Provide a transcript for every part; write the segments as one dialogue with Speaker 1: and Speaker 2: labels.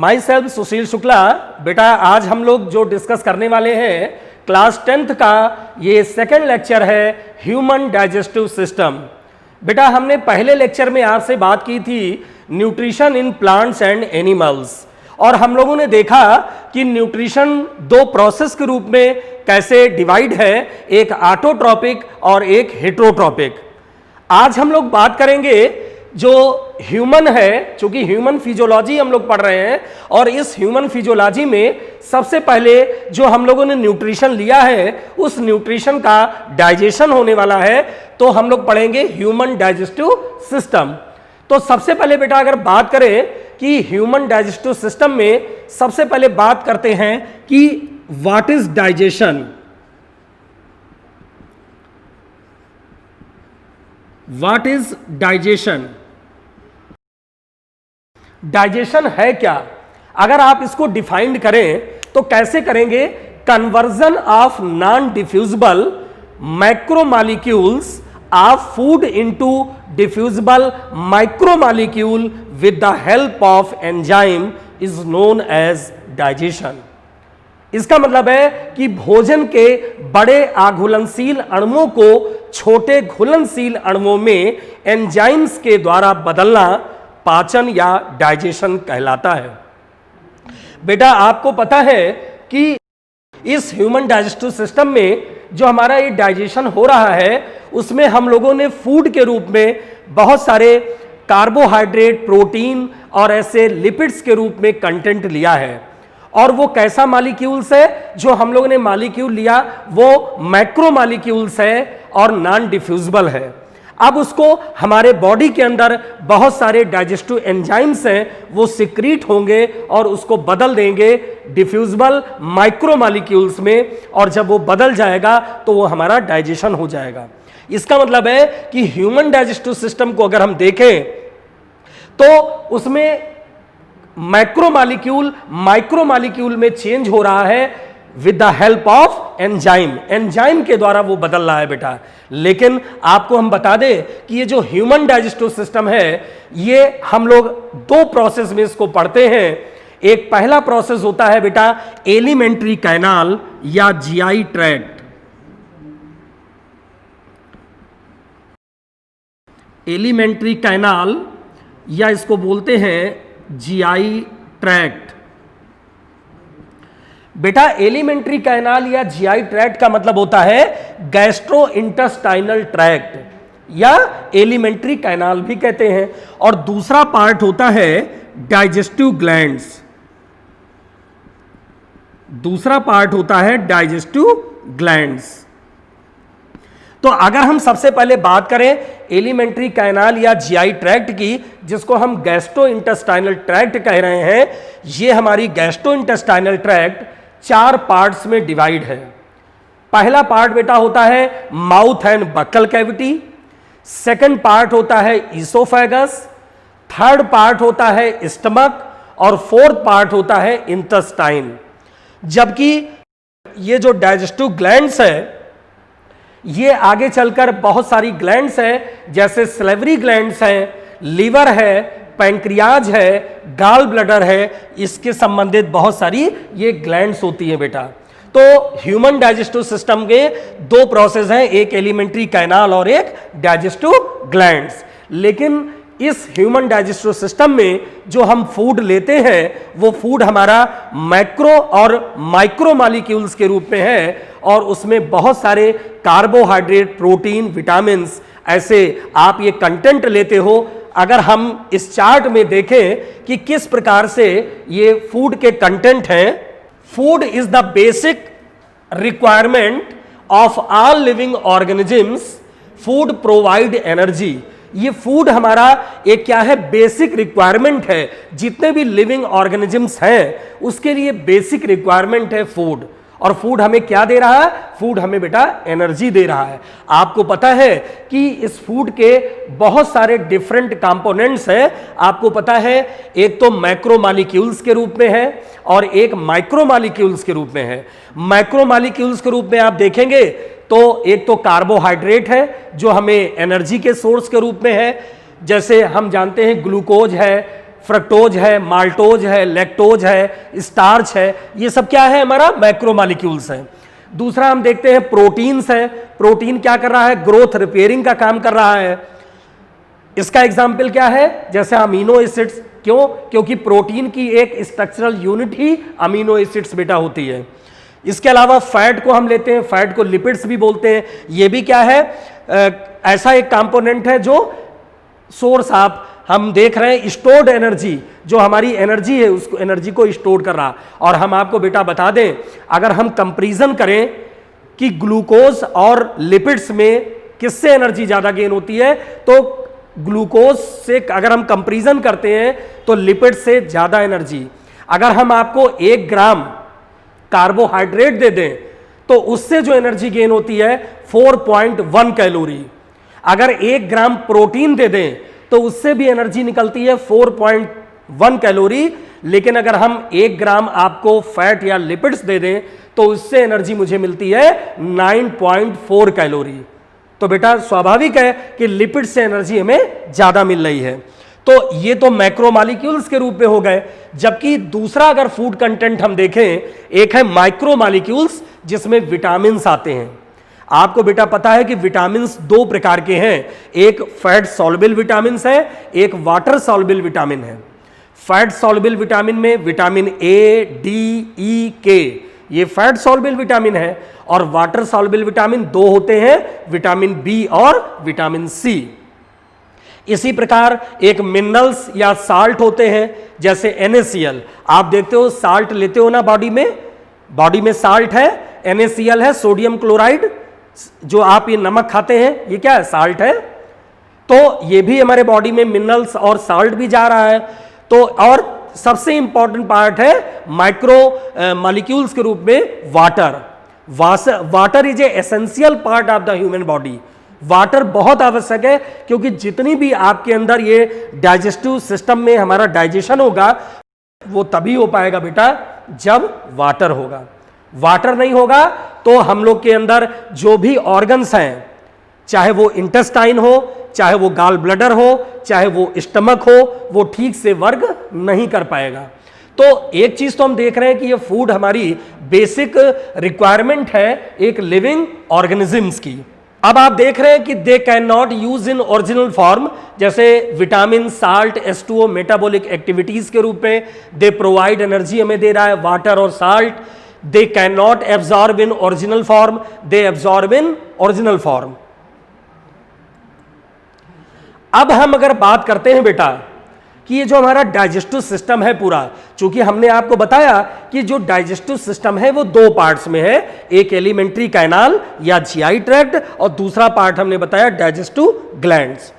Speaker 1: My self सुशील शुक्ला। बेटा आज हम लोग जो डिस्कस करने वाले हैं क्लास 10th का ये सेकंड लेक्चर है ह्यूमन डाइजेस्टिव सिस्टम। बेटा हमने पहले लेक्चर में आपसे बात की थी nutrition in plants and animals, और हम लोगों ने देखा कि न्यूट्रिशन दो प्रोसेस के रूप में कैसे डिवाइड है, एक ऑटोट्रॉपिक और एक हेटेरोट्रॉपिक। आज हम लोग बात करेंगे जो ह्यूमन है, चूंकि ह्यूमन फिजियोलॉजी हम लोग पढ़ रहे हैं, और इस ह्यूमन फिजियोलॉजी में सबसे पहले जो हम लोगों ने न्यूट्रिशन लिया है उस न्यूट्रिशन का डाइजेशन होने वाला है, तो हम लोग पढ़ेंगे ह्यूमन डाइजेस्टिव सिस्टम। तो सबसे पहले बेटा अगर बात करें कि ह्यूमन डाइजेस्टिव सिस्टम में, सबसे पहले बात करते हैं कि what is digestion. What is digestion? Digestion है क्या? अगर आप इसको डिफाइंड करें तो कैसे करेंगे? Conversion of non diffusible macromolecules of food into diffusible micromolecule with the help of enzyme is known as digestion. इसका मतलब है कि भोजन के बड़े आघुलनशील अणुओं को छोटे घुलनशील अणुओं में एंजाइम्स के द्वारा बदलना पाचन या डाइजेशन कहलाता है। बेटा आपको पता है कि इस ह्यूमन डाइजेस्टिव सिस्टम में जो हमारा ये डाइजेशन हो रहा है उसमें हम लोगों ने फूड के रूप में बहुत सारे कार्बोहाइड्रेट, प्रोटीन और ऐसे लिपिड्स के रूप में कंटेंट लिया है। और वो कैसा मॉलिक्यूल्स है? जो हम लोगों ने मॉलिक्यूल लिया वो मैक्रो मॉलिक्यूल्स है और नॉन डिफ्यूजिबल है। अब उसको हमारे बॉडी के अंदर बहुत सारे डाइजेस्टिव एंजाइम्स हैं, वो सिक्रीट होंगे और उसको बदल देंगे डिफ्यूजिबल माइक्रो मॉलिक्यूल्स में, और जब वो बदल जाएगा तो वो हमारा डाइजेशन हो जाएगा। इसका मतलब है कि ह्यूमन डाइजेस्टिव सिस्टम को अगर हम देखें तो उसमें मैक्रो मॉलिक्यूल माइक्रो मॉलिक्यूल में चेंज हो रहा है with the help of enzyme. Enzyme के द्वारा वो बदल रहा है बेटा। लेकिन आपको हम बता दें कि ये जो ह्यूमन डाइजेस्टिव सिस्टम है ये हम लोग दो प्रोसेस में इसको पढ़ते हैं। एक पहला प्रोसेस होता है बेटा एलिमेंट्री कैनाल या जीआई ट्रैक्ट। एलिमेंट्री कैनाल या इसको बोलते हैं जीआई ट्रैक्ट। बेटा एलिमेंट्री कैनाल या जीआई ट्रैक्ट का मतलब होता है गैस्ट्रो इंटेस्टाइनल ट्रैक्ट या एलिमेंट्री कैनाल भी कहते हैं। और दूसरा पार्ट होता है डाइजेस्टिव ग्लैंड्स। दूसरा पार्ट होता है डाइजेस्टिव ग्लैंड्स। तो अगर हम सबसे पहले बात करें एलिमेंट्री कैनाल या जीआई ट्रैक्ट की, जिसको हम गैस्ट्रो इंटेस्टाइनल ट्रैक्ट कह रहे हैं, ये हमारी गैस्ट्रो इंटेस्टाइनल ट्रैक्ट चार पार्ट्स में डिवाइड है। पहला पार्ट बेटा होता है mouth and buccal cavity, second part होता है ईसोफेगस, थर्ड पार्ट होता है स्टमक, और फोर्थ पार्ट होता है इंटेस्टाइन। जबकि ये जो डाइजेस्टिव ग्लैंड्स है ये आगे चलकर बहुत सारी ग्लैंड्स हैं, जैसे सलेवरी ग्लैंड्स हैं, लीवर है, पैंक्रियाज है, गॉल ब्लैडर है, इसके संबंधित बहुत सारी ये ग्लैंड्स होती हैं बेटा। तो ह्यूमन डाइजेस्टिव सिस्टम के दो प्रोसेस हैं, एक एलिमेंट्री कैनाल और एक डाइजेस्टिव ग्लैंड्स। लेकिन इस ह्यूमन डाइजेस्टिव सिस्टम में जो हम फूड लेते हैं वो फूड हमारा मैक्रो और माइक्रो मॉलिक्यूल्स के रूप में है, और उसमें बहुत सारे कार्बोहाइड्रेट, प्रोटीन, विटामिन्स ऐसे आप ये कंटेंट लेते हो। अगर हम इस चार्ट में देखें कि किस प्रकार से ये फूड के कंटेंट हैं, food is the basic requirement of all living organisms, food provide energy. ये फूड हमारा एक क्या है? बेसिक रिक्वायरमेंट है। जितने भी लिविंग ऑर्गेनिजम्स हैं उसके लिए बेसिक रिक्वायरमेंट है फूड। और फूड हमें क्या दे रहा है? फूड हमें बेटा एनर्जी दे रहा है। आपको पता है कि इस फूड के बहुत सारे डिफरेंट कंपोनेंट्स हैं। आपको पता है एक तो मैक्रो मॉलिक्यूल्स के रूप में है और एक माइक्रो मॉलिक्यूल्स के रूप में है। मैक्रो मॉलिक्यूल्स के रूप में आप देखेंगे तो एक तो कार्बोहाइड्रेट है जो हमें एनर्जी के सोर्स के रूप में है, जैसे हम जानते हैं ग्लूकोज है, फ्रक्टोज है, माल्टोज है, लैक्टोज है, स्टार्च है, ये सब क्या है? हमारा मैक्रोमॉलिक्यूल्स है। दूसरा हम देखते हैं प्रोटीन्स है। प्रोटीन क्या कर रहा है? ग्रोथ रिपेयरिंग का काम कर रहा है। इसका एग्जाम्पल क्या है? जैसे अमीनो एसिड्स। क्यों? क्योंकि प्रोटीन की एक स्ट्रक्चरल यूनिट ही अमीनो एसिड्स बेटा होती है। इसके अलावा फैट को हम लेते हैं, फैट को लिपिड्स भी बोलते हैं। ये भी क्या है? ऐसा एक कंपोनेंट है जो सोर्स आप हम देख रहे हैं, स्टोर्ड एनर्जी, जो हमारी एनर्जी है उसको, एनर्जी को स्टोर कर रहा। और हम आपको बेटा बता दें, अगर हम कंपैरिजन करें कि ग्लूकोज और लिपिड्स में किससे एनर्जी ज्यादा गेन होती है, तो ग्लूकोज से अगर हम कंपैरिजन करते हैं तो लिपिड से ज्यादा एनर्जी। अगर हम आपको 1 ग्राम कार्बोहाइड्रेट दे दें तो उससे जो एनर्जी गेन होती है 4.1 कैलोरी। अगर 1 ग्राम प्रोटीन दे दें तो उससे भी एनर्जी निकलती है 4.1 कैलोरी। लेकिन अगर हम 1 ग्राम आपको फैट या लिपिड्स दे दें तो उससे एनर्जी मुझे मिलती है 9.4 कैलोरी। तो बेटा स्वाभाविक है कि लिपिड से एनर्जी हमें ज्यादा मिल रही है। तो ये तो मैक्रोमॉलिक्यूल्स के रूप में हो गए। जबकि दूसरा अगर फूड कंटेंट हम देखें, एक है माइक्रोमॉलिक्यूल्स जिसमें विटामिन्स आते हैं। आपको बेटा पता है कि विटामिन्स 2 प्रकार के हैं, एक फैट सॉल्युबल विटामिन्स है, एक वाटर सॉल्युबल विटामिन है। फैट सॉल्युबल विटामिन में विटामिन ए, डी, ई, के, ये फैट सॉल्युबल विटामिन है। और वाटर सॉल्युबल विटामिन 2 होते हैं, विटामिन बी और विटामिन सी। इसी प्रकार एक मिनरल्स या साल्ट होते हैं, जैसे NaCl। आप देखते हो साल्ट लेते हो ना बॉडी में साल्ट है, NaCl है, सोडियम क्लोराइड। जो आप ये नमक खाते हैं ये क्या है? साल्ट है। तो ये भी हमारे बॉडी में मिनरल्स और साल्ट भी जा रहा है। तो और सबसे इंपॉर्टेंट पार्ट है माइक्रो मॉलिक्यूल्स के रूप में water. Water is a essential part of the human body. Water बहुत आवश्यक है, क्योंकि जितनी भी आपके अंदर ये डाइजेस्टिव सिस्टम में हमारा डाइजेशन होगा वो तभी हो पाएगा बेटा जब वाटर होगा। वाटर नहीं होगा तो हम लोग के अंदर जो भी ऑर्गन्स हैं, चाहे वो इंटेस्टाइन हो, चाहे वो गॉल ब्लैडर हो, चाहे वो स्टमक हो, वो ठीक से वर्क नहीं कर पाएगा। तो एक चीज तो हम देख रहे हैं कि ये फूड हमारी बेसिक रिक्वायरमेंट है एक लिविंग ऑर्गेनिजम्स की। अब आप देख रहे हैं कि they can not use in original form, जैसे vitamin, salt, H2O metabolic activities के रूप में दे प्रोवाइड एनर्जी हमें दे रहा है, वाटर और salt. They can not absorb in original form, they absorb in original form. अब हम अगर बात करते हैं बेटा कि ये जो हमारा डाइजेस्टिव सिस्टम है पूरा, चूंकि हमने आपको बताया कि जो डाइजेस्टिव सिस्टम है वो 2 पार्ट्स में है, एक एलिमेंट्री कैनाल या जीआई ट्रैक्ट और दूसरा पार्ट हमने बताया digestive glands.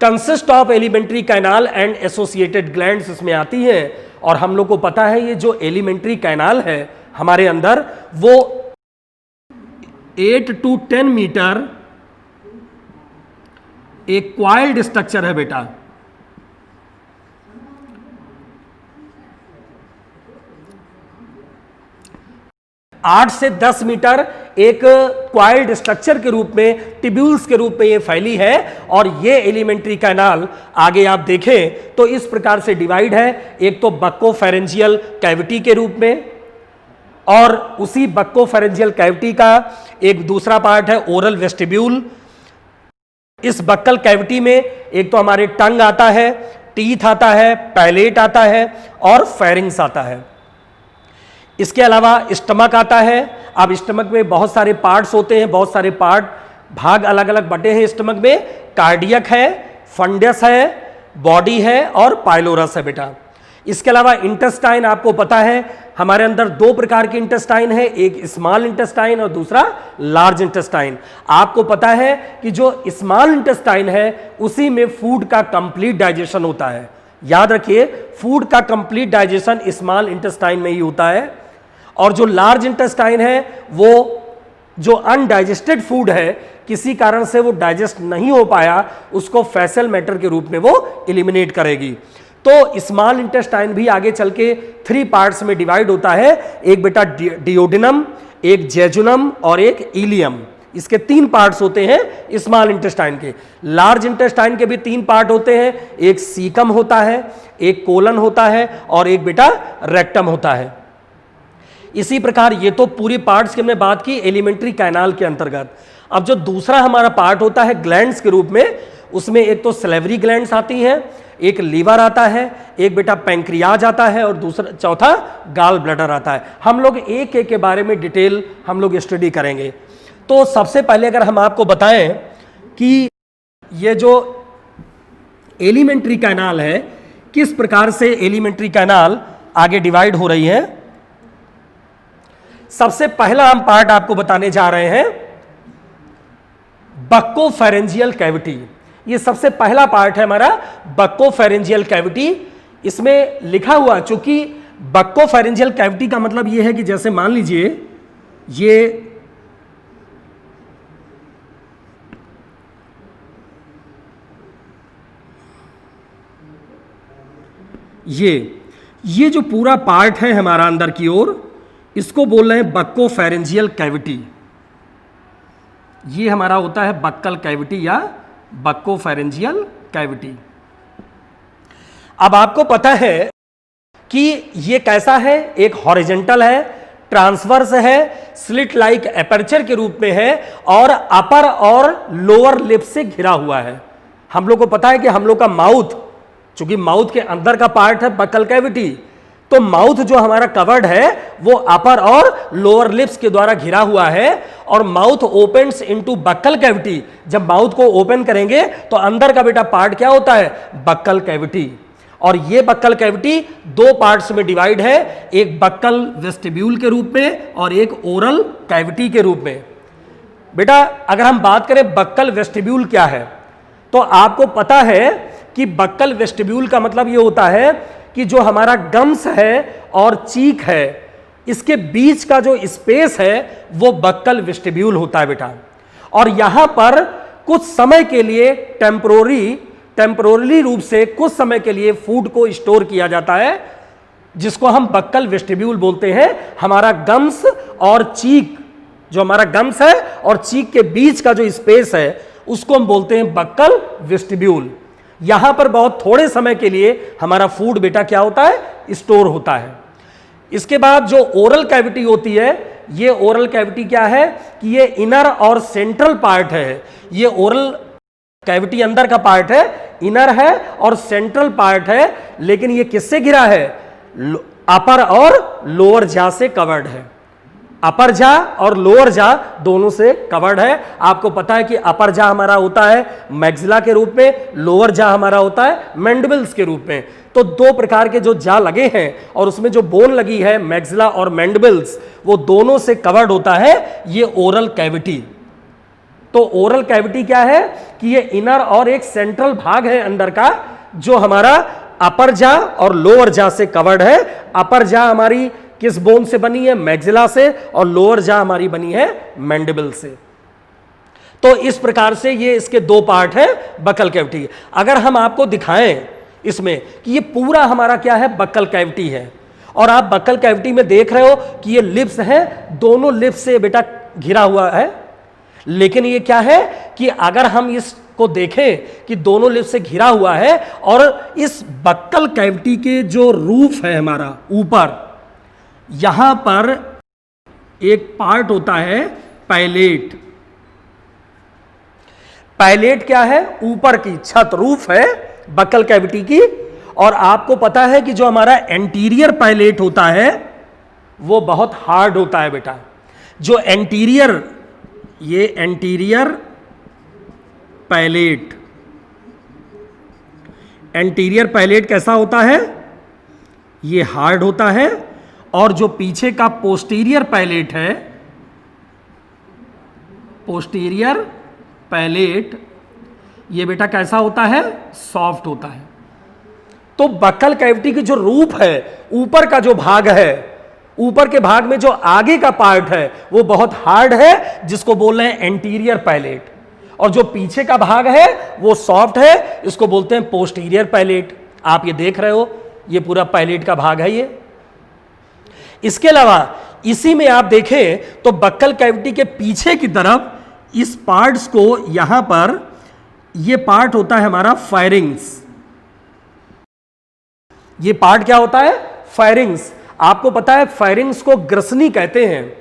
Speaker 1: Consist of alimentary canal and associated glands इसमें आती हैं। और हम लोग को पता है ये जो एलिमेंट्री कैनाल है हमारे अंदर वो 8 to 10 मीटर एक क्वाइल्ड स्ट्रक्चर है बेटा। 8 से 10 मीटर एक क्वाइल्ड स्ट्रक्चर के रूप में, टिब्यूल्स के रूप में ये फैली है। और ये एलिमेंट्री कैनाल आगे आप देखें तो इस प्रकार से डिवाइड है, एक तो बक्कोफेरेंजियल कैविटी के रूप में, और उसी बक्कोफेरेंजियल कैविटी का एक दूसरा पार्ट है ओरल वेस्टिब्यूल। इस बक्कल कैविटी में एक तो हमारे टंग आता है, टीथ आता है, पैलेट आता है और फेरिंग्स आता है। इसके अलावा स्टमक आता है। अब स्टमक में बहुत सारे पार्ट्स होते हैं, बहुत सारे भाग अलग अलग बटे हैं स्टमक में। कार्डियक है, फंडस है, बॉडी है और पाइलोरस है बेटा। इसके अलावा इंटेस्टाइन आपको पता है हमारे अंदर 2 प्रकार के इंटेस्टाइन है, एक स्मॉल इंटेस्टाइन और दूसरा लार्ज इंटेस्टाइन। आपको पता है कि जो स्मॉल इंटेस्टाइन है उसी में फूड का कंप्लीट डाइजेशन होता है। याद रखिए, फूड का कंप्लीट डाइजेशन स्मॉल इंटेस्टाइन में ही होता है। और जो लार्ज इंटेस्टाइन है वो जो अनडाइजेस्टेड फूड है, किसी कारण से वो डाइजेस्ट नहीं हो पाया, उसको फैसल मैटर के रूप में वो एलिमिनेट करेगी। तो स्मॉल इंटेस्टाइन भी आगे चल के 3 पार्ट्स में डिवाइड होता है, एक बेटा डियोडिनम, एक जेजुनम और एक इलियम। इसके 3 पार्ट्स होते हैं स्मॉल इंटेस्टाइन के। लार्ज इंटेस्टाइन के भी 3 पार्ट होते हैं, एक सीकम होता है, एक कोलन होता है और एक बेटा रेक्टम होता है। इसी प्रकार ये तो पूरी पार्ट्स की हमने बात की एलिमेंट्री कैनाल के अंतर्गत। अब जो दूसरा हमारा पार्ट होता है ग्लैंड्स के रूप में, उसमें एक तो सलेवरी ग्लैंड्स आती हैं, एक लीवर आता है, एक बेटा पैंक्रियाज आता है और दूसरा चौथा गाल ब्लैडर आता है। हम लोग एक एक के बारे में डिटेल हम लोग स्टडी करेंगे। तो सबसे पहले अगर हम आपको बताएं कि ये जो एलिमेंट्री कैनाल है, किस प्रकार से एलिमेंट्री कैनाल आगे डिवाइड हो रही है। सबसे पहला हम पार्ट आपको बताने जा रहे हैं बक्कोफेरेंजियल कैविटी। ये सबसे पहला पार्ट है हमारा बक्कोफेरेंजियल कैविटी। इसमें लिखा हुआ, चूंकि बक्कोफेरेंजियल कैविटी का मतलब ये है कि जैसे मान लीजिए ये जो पूरा पार्ट है हमारा अंदर की ओर, इसको बोल रहे हैं बक्कोफेरेंजियल कैविटी। ये हमारा होता है बक्कल कैविटी या बक्कोफेरेंजियल कैविटी। अब आपको पता है कि ये कैसा है, एक हॉरिजेंटल है, ट्रांसवर्स है, स्लिट लाइक एपर्चर के रूप में है और अपर और लोअर लिप से घिरा हुआ है। हम लोग को पता है कि हम लोग का माउथ, चूंकि माउथ के अंदर का पार्ट है बक्कल कैविटी, तो माउथ जो हमारा कवर्ड है वो अपर और लोअर लिप्स के द्वारा घिरा हुआ है और mouth opens into buccal cavity. जब माउथ को ओपन करेंगे तो अंदर का बेटा पार्ट क्या होता है, बक्कल कैविटी। और ये बक्कल कैविटी 2 पार्ट्स में डिवाइड है, एक बक्कल वेस्टिब्यूल के रूप में और एक ओरल कैविटी के रूप में। बेटा अगर हम बात करें बक्कल वेस्टिब्यूल क्या है, तो आपको पता है कि बक्कल वेस्टिब्यूल का मतलब ये होता है कि जो हमारा गम्स है और चीक है, इसके बीच का जो स्पेस है वो बक्कल वेस्टिब्यूल होता है बेटा। और यहां पर कुछ समय के लिए टेम्पोररी रूप से कुछ समय के लिए फूड को स्टोर किया जाता है, जिसको हम बक्कल वेस्टिब्यूल बोलते हैं। हमारा गम्स और चीक, जो हमारा गम्स है और चीक के बीच का जो स्पेस है उसको हम बोलते हैं बक्कल वेस्टिब्यूल। यहां पर बहुत थोड़े समय के लिए हमारा फूड बेटा क्या होता है, स्टोर होता है। इसके बाद जो ओरल कैविटी होती है, ये ओरल कैविटी क्या है कि ये इनर और सेंट्रल पार्ट है। ये ओरल कैविटी अंदर का पार्ट है, इनर है और सेंट्रल पार्ट है, लेकिन ये किससे घिरा है, अपर और लोअर जा से कवर्ड है। अपर जा और लोअर जा दोनों से कवर्ड है। आपको पता है कि अपर जा हमारा होता है मैक्सिला के रूप में, लोअर जा हमारा होता है मैंडिबल्स के रूप में। तो 2 प्रकार के जो जा लगे हैं और उसमें जो बोन लगी है मैक्सिला और मैंडिबल्स, वो दोनों से कवर्ड होता है ये ओरल कैविटी। तो ओरल कैविटी क्या है कि ये इनर और एक सेंट्रल भाग है अंदर का, जो हमारा अपर जा और लोअर जा से कवर्ड है। अपर जा हमारी किस बोन से बनी है, मैक्सिला से, और लोअर जा हमारी बनी है मैंडिबल से। तो इस प्रकार से ये इसके 2 पार्ट है बक्कल कैविटी। अगर हम आपको दिखाएं इसमें कि ये पूरा हमारा क्या है, बक्कल कैविटी है, और आप बक्कल कैविटी में देख रहे हो कि ये लिप्स है, दोनों लिप्स से बेटा घिरा हुआ है। लेकिन ये क्या है कि अगर हम इसको देखें कि दोनों लिप्स से घिरा हुआ है, और इस बक्कल कैविटी के जो रूफ है हमारा ऊपर, यहां पर एक पार्ट होता है पैलेट। पैलेट क्या है, ऊपर की छत, रूफ है बक्कल कैविटी की। और आपको पता है कि जो हमारा एंटीरियर पैलेट होता है वो बहुत हार्ड होता है बेटा। जो एंटीरियर, ये एंटीरियर पैलेट, एंटीरियर पैलेट कैसा होता है, ये हार्ड होता है। और जो पीछे का पोस्टीरियर पैलेट है, पोस्टीरियर पैलेट, ये बेटा कैसा होता है, सॉफ्ट होता है। तो बक्कल कैविटी की जो रूफ है, ऊपर का जो भाग है, ऊपर के भाग में जो आगे का पार्ट है वो बहुत हार्ड है, जिसको बोल रहे हैं एंटीरियर पैलेट। और जो पीछे का भाग है वो सॉफ्ट है, इसको बोलते हैं पोस्टीरियर पैलेट। आप ये देख रहे हो, ये पूरा पैलेट का भाग है ये। इसके अलावा इसी में आप देखें तो बक्कल कैविटी के पीछे की तरफ इस पार्ट्स को यहां पर, ये पार्ट होता है हमारा फायरिंग्स। ये पार्ट क्या होता है? फायरिंग्स। आपको पता है फायरिंग्स को ग्रसनी कहते हैं।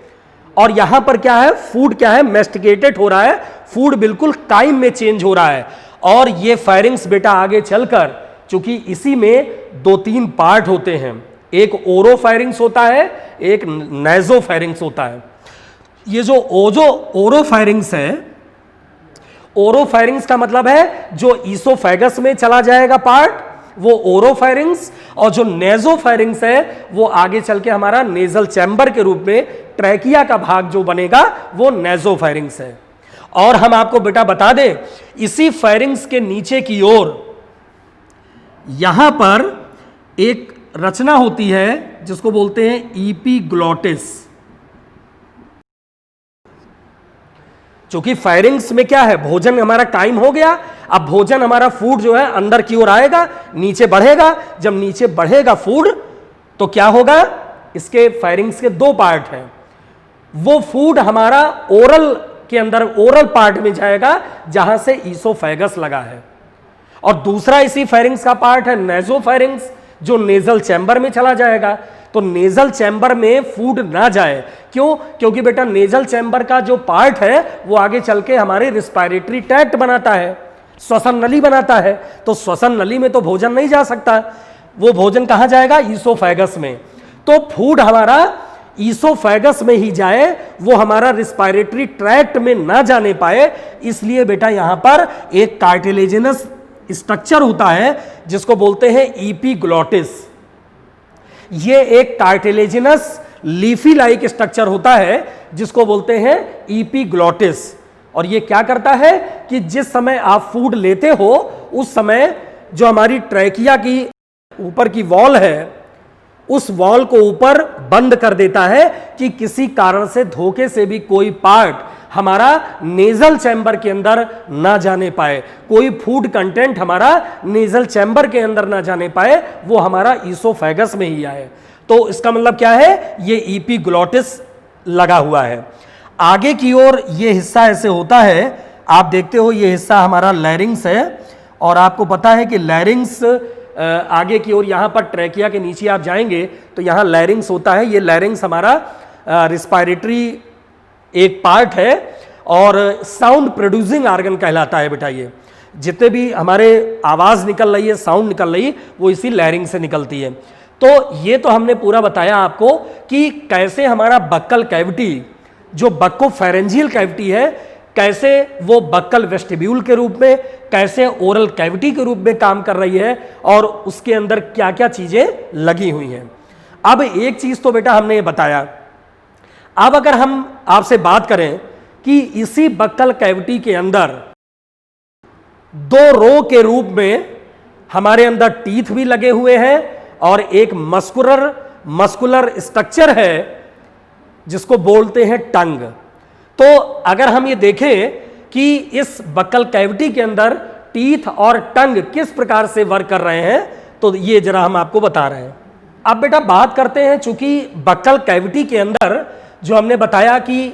Speaker 1: और यहां पर क्या है? फूड क्या है? मेस्टिकेटेड हो रहा है, फूड बिल्कुल काइम में चेंज हो रहा है। और ये फायरिंग्स बेटा आगे चलकर, चूंकि इसी में 2-3 पार्ट होते हैं, एक ओरोफायरिंग्स होता है, एक नेजोफायरिंग्स होता है। ये जो ओरोफायरिंग्स है, ओरोफायरिंग्स का मतलब है जो ईसोफेगस में चला जाएगा पार्ट, वो ओरोफायरिंग्स। और जो नेजोफायरिंग्स है वो आगे चल के हमारा नेजल चैम्बर के रूप में ट्रैकिया का भाग जो बनेगा वो नेजोफायरिंग्स है। और हम आपको बेटा बता दें, इसी फायरिंग्स के नीचे की ओर यहां पर एक रचना होती है जिसको बोलते हैं ईपीग्लॉटिस। क्योंकि फायरिंग्स में क्या है? भोजन हमारा टाइम हो गया, अब भोजन हमारा फूड जो है अंदर की ओर आएगा, नीचे बढ़ेगा। जब नीचे बढ़ेगा फूड तो क्या होगा? इसके फायरिंग्स के 2 पार्ट हैं। वो फूड हमारा ओरल के अंदर, ओरल पार्ट में जाएगा जहां से ईसोफेगस लगा है। और दूसरा इसी फायरिंग्स का पार्ट है नेजोफायरिंग्स, जो नेजल चैम्बर में चला जाएगा। तो नेजल चैम्बर में फूड ना जाए, क्यों? क्योंकि बेटा नेजल चैम्बर का जो पार्ट है वो आगे चल के हमारे रिस्पायरेटरी ट्रैक्ट बनाता है, श्वसन नली बनाता है। तो श्वसन नली में तो भोजन नहीं जा सकता, वो भोजन कहां जाएगा? ईसोफेगस में। तो फूड हमारा ईसोफेगस में ही जाए, वो हमारा रिस्पायरेटरी ट्रैक्ट में ना जाने पाए। इसलिए बेटा यहां पर एक कार्टिलेजिनस स्ट्रक्चर होता है जिसको बोलते हैं ईपीग्लॉटिस। ये एक कार्टिलेजिनस लीफी लाइक स्ट्रक्चर होता है जिसको बोलते हैं ईपीग्लॉटिस। और ये क्या करता है कि जिस समय आप फूड लेते हो उस समय जो हमारी ट्रैकिया की ऊपर की वॉल है, उस वॉल को ऊपर बंद कर देता है कि किसी कारण से धोखे से भी कोई पार्ट हमारा नेजल चैम्बर के अंदर ना जाने पाए, कोई फूड कंटेंट हमारा नेजल चैम्बर के अंदर ना जाने पाए, वो हमारा ईसोफेगस में ही आए। तो इसका मतलब क्या है? ये ईपीग्लॉटिस लगा हुआ है। आगे की ओर ये हिस्सा ऐसे होता है, आप देखते हो ये हिस्सा हमारा लैरिंग्स है। और आपको पता है कि लैरिंग्स आगे की ओर, यहां पर ट्रैकिया के नीचे आप जाएंगे तो यहां लैरिंग्स होता है। ये लैरिंग्स हमारा रिस्पायरेटरी एक पार्ट है और साउंड प्रोड्यूसिंग ऑर्गन कहलाता है बेटा। ये जितने भी हमारे आवाज निकल रही है, साउंड निकल रही है, वो इसी लैरिंग से निकलती है। तो ये तो हमने पूरा बताया आपको कि कैसे हमारा बक्कल कैविटी, जो बक्कोफेरेंजियल कैविटी है, कैसे वो बक्कल वेस्टिब्यूल के रूप में, कैसे ओरल कैविटी के रूप में काम कर रही है और उसके अंदर क्या क्या चीजें लगी हुई हैं। अब एक चीज तो बेटा हमने ये बताया। अब अगर हम आपसे बात करें कि इसी बक्कल कैविटी के अंदर 2 रो के रूप में हमारे अंदर टीथ भी लगे हुए हैं और एक मस्कुलर स्ट्रक्चर है जिसको बोलते हैं टंग। तो अगर हम ये देखें कि इस बक्कल कैविटी के अंदर टीथ और टंग किस प्रकार से वर्क कर रहे हैं, तो ये जरा हम आपको बता रहे हैं। अब बेटा बात करते हैं, चूंकि बक्कल कैविटी के अंदर जो हमने बताया कि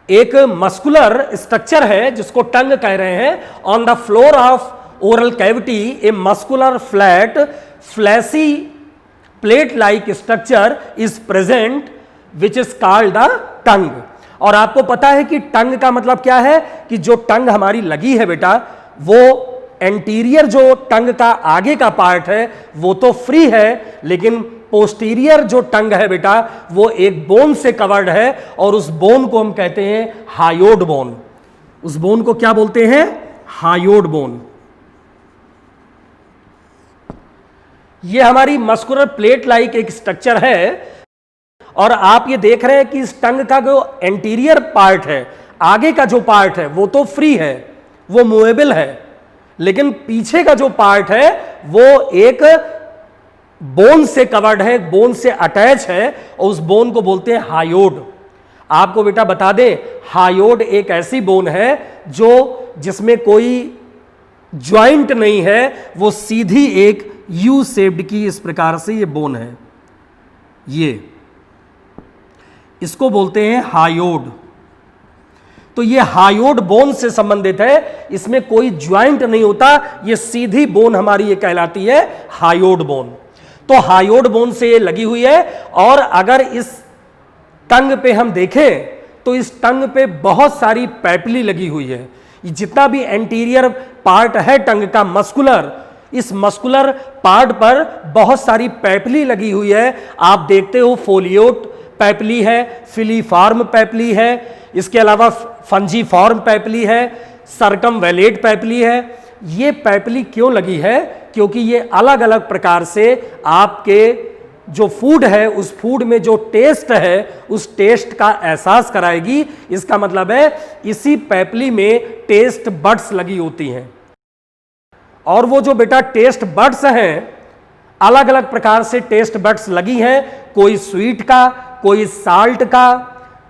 Speaker 1: एक मस्कुलर स्ट्रक्चर है जिसको टंग कह रहे हैं, on the floor of oral cavity a muscular flat fleshy plate like structure is present which is called the tongue. और आपको पता है कि टंग का मतलब क्या है? कि जो टंग हमारी लगी है बेटा, वो एंटीरियर जो टंग का आगे का पार्ट है वो तो फ्री है, लेकिन पोस्टीरियर जो टंग है बेटा वो एक बोन से कवर्ड है और उस बोन को हम कहते हैं हायोड बोन। उस बोन को क्या बोलते हैं? Hyoid bone. ये हमारी मस्कुलर प्लेट लाइक एक स्ट्रक्चर है और आप ये देख रहे हैं कि इस टंग का जो एंटीरियर पार्ट है, आगे का जो पार्ट है वो तो फ्री है, वो मूवेबल है, लेकिन पीछे का जो पार्ट है वो एक बोन से कवर्ड है, बोन से अटैच है और उस बोन को बोलते हैं हायोड। आपको बेटा बता दें, हायोड एक ऐसी बोन है जो जिसमें कोई ज्वाइंट नहीं है, वो सीधी एक यू शेप्ड की इस प्रकार से ये बोन है, ये इसको बोलते हैं हायोड। तो ये हायोड बोन से संबंधित है, इसमें कोई ज्वाइंट नहीं होता, ये सीधी बोन हमारी ये कहलाती है हायोड बोन। तो हायोड बोन से ये लगी हुई है। और अगर इस टंग पे हम देखें तो इस टंग पे बहुत सारी पैपली लगी हुई है। जितना भी एंटीरियर पार्ट है टंग का मस्कुलर, इस मस्कुलर पार्ट पर बहुत सारी पैपली लगी हुई है। आप देखते हो फोलियोट पैपली है, फिलीफॉर्म पैपली है, इसके अलावा फंजीफॉर्म पैपली है, सर्कमवैलेट पैपली है। ये पैपली क्यों लगी है? क्योंकि ये अलग अलग प्रकार से आपके जो फूड है उस फूड में जो टेस्ट है उस टेस्ट का एहसास कराएगी। इसका मतलब है इसी पैपली में टेस्ट बड्स लगी होती हैं। और वो जो बेटा टेस्ट बड्स हैं, अलग अलग प्रकार से टेस्ट बड्स लगी हैं, कोई स्वीट का, कोई साल्ट का,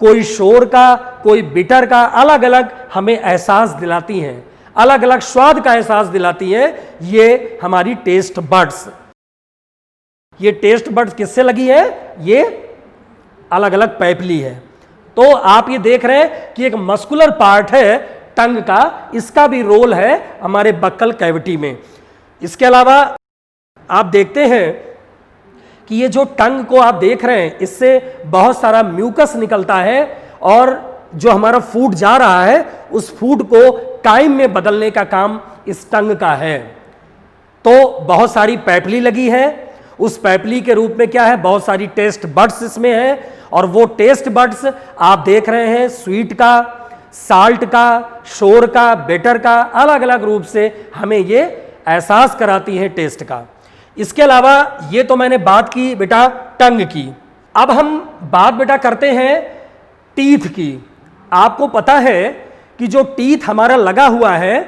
Speaker 1: कोई शोर का, कोई बिटर का, अलग अलग हमें एहसास दिलाती हैं, अलग अलग स्वाद का एहसास दिलाती हैं ये हमारी टेस्ट बड्स। ये टेस्ट बड्स किससे लगी है? ये अलग अलग पैपली है। तो आप ये देख रहे हैं कि एक मस्कुलर पार्ट है टंग का, इसका भी रोल है हमारे बक्कल कैविटी में। इसके अलावा आप देखते हैं कि ये जो टंग को आप देख रहे हैं, इससे बहुत सारा म्यूकस निकलता है और जो हमारा फूड जा रहा है उस फूड को टाइम में बदलने का काम इस टंग का है। तो बहुत सारी पैपली लगी है, उस पैपली के रूप में क्या है, बहुत सारी टेस्ट बड्स इसमें है। और वो टेस्ट बड्स आप देख रहे हैं स्वीट का, साल्ट का, शोर का, बेटर का, अलग अलग रूप से हमें ये एहसास कराती हैं टेस्ट का। इसके अलावा ये तो मैंने बात की बेटा टंग की। अब हम बात बेटा करते हैं टीथ की। आपको पता है कि जो टीथ हमारा लगा हुआ है,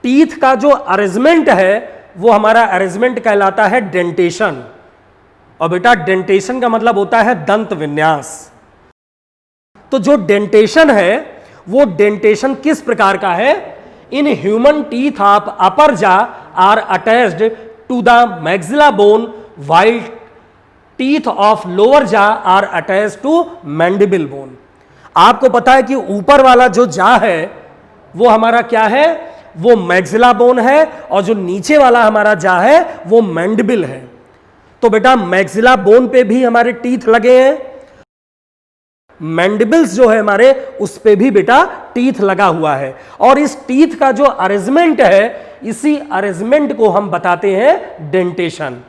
Speaker 1: टीथ का जो अरेंजमेंट है वो हमारा अरेंजमेंट कहलाता है डेंटेशन। और बेटा डेंटेशन का मतलब होता है दंत विन्यास। तो जो डेंटेशन है वो डेंटेशन किस प्रकार का है? In human teeth of upper jaw are attached to the maxilla bone while teeth of lower jaw are attached to mandible bone. आपको पता है कि ऊपर वाला जो जा है वो हमारा क्या है? वो मैक्सिला बोन है, और जो नीचे वाला हमारा जा है वो मैंडिबल है। तो बेटा मैक्सिला बोन पे भी हमारे टीथ लगे हैं, मैंडिबल्स जो है हमारे उस पे भी बेटा टीथ लगा हुआ है। और इस टीथ का जो अरेंजमेंट है, इसी अरेंजमेंट को हम बताते हैं डेंटेशन।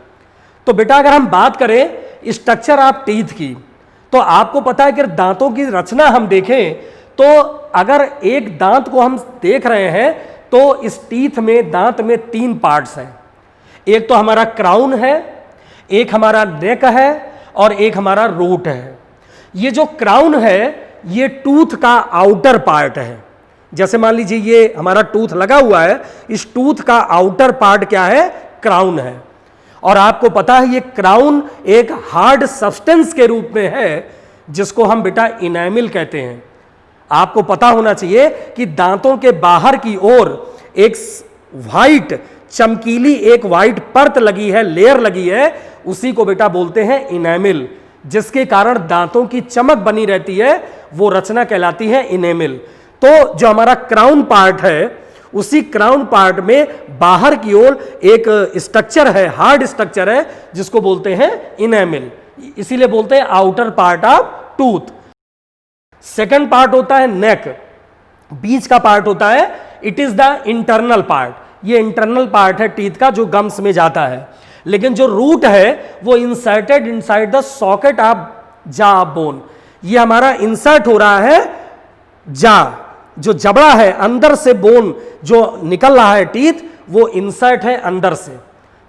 Speaker 1: तो बेटा अगर हम बात करें स्ट्रक्चर ऑफ टीथ की, तो आपको पता है कि दांतों की रचना हम देखें तो अगर एक दांत को हम देख रहे हैं तो इस टीथ में, दांत में 3 पार्ट्स हैं। एक तो हमारा क्राउन है, एक हमारा नेक है और एक हमारा रूट है। ये जो क्राउन है ये टूथ का आउटर पार्ट है। जैसे मान लीजिए ये हमारा टूथ लगा हुआ है, इस टूथ का आउटर पार्ट क्या है? क्राउन है। और आपको पता है ये क्राउन एक हार्ड सब्सटेंस के रूप में है जिसको हम बेटा इनेमिल कहते हैं। आपको पता होना चाहिए कि दांतों के बाहर की ओर एक व्हाइट चमकीली एक व्हाइट परत लगी है, लेयर लगी है, उसी को बेटा बोलते हैं इनेमिल, जिसके कारण दांतों की चमक बनी रहती है, वो रचना कहलाती है इनेमिल। तो जो हमारा क्राउन पार्ट है, उसी क्राउन पार्ट में बाहर की ओर एक स्ट्रक्चर है, हार्ड स्ट्रक्चर है, जिसको बोलते हैं इनेमिल, इसीलिए बोलते हैं outer part of tooth. Second part होता है नेक, बीच का पार्ट होता है, it is the internal part. ये इंटरनल पार्ट है टीथ का जो गम्स में जाता है। लेकिन जो रूट है वो inserted inside the socket of जा बोन। ये हमारा इंसर्ट हो रहा है जा, जो जबड़ा है अंदर से, बोन जो निकल रहा है टीथ, वो इंसर्ट है अंदर से,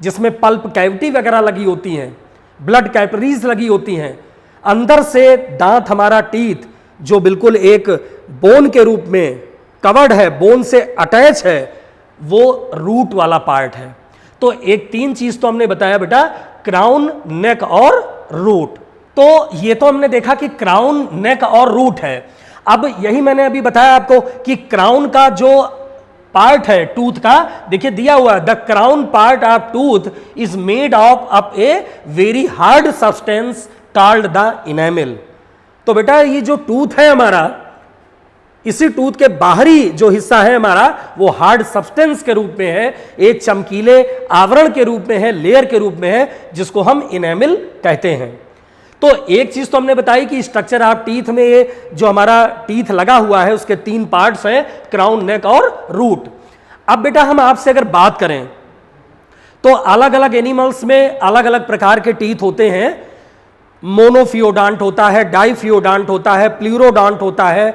Speaker 1: जिसमें पल्प कैविटी वगैरह लगी होती हैं, ब्लड कैपिलरीज लगी होती हैं। अंदर से दांत हमारा टीथ जो बिल्कुल एक बोन के रूप में कवर्ड है, बोन से अटैच है, वो रूट वाला पार्ट है। तो एक 3 चीज तो हमने बताया बेटा, क्राउन, नेक और रूट। तो ये तो हमने देखा कि क्राउन, नेक और रूट है। अब यही मैंने अभी बताया आपको कि क्राउन का जो पार्ट है टूथ का, देखिए दिया हुआ है, the crown part of tooth is made of up a very hard substance called the enamel. तो बेटा ये जो टूथ है हमारा, इसी टूथ के बाहरी जो हिस्सा है हमारा वो हार्ड सब्सटेंस के रूप में है, एक चमकीले आवरण के रूप में है, लेयर के रूप में है, जिसको हम इनेमिल कहते हैं। तो एक चीज तो हमने बताई कि स्ट्रक्चर ऑफ टीथ में ये जो हमारा टीथ लगा हुआ है उसके 3 पार्ट्स हैं, क्राउन, नेक और रूट। अब बेटा हम आपसे अगर बात करें तो अलग अलग एनिमल्स में अलग अलग प्रकार के टीथ होते हैं। मोनोफियोडांट होता है, डाइफियोडांट होता है, प्लूरोडांट होता है,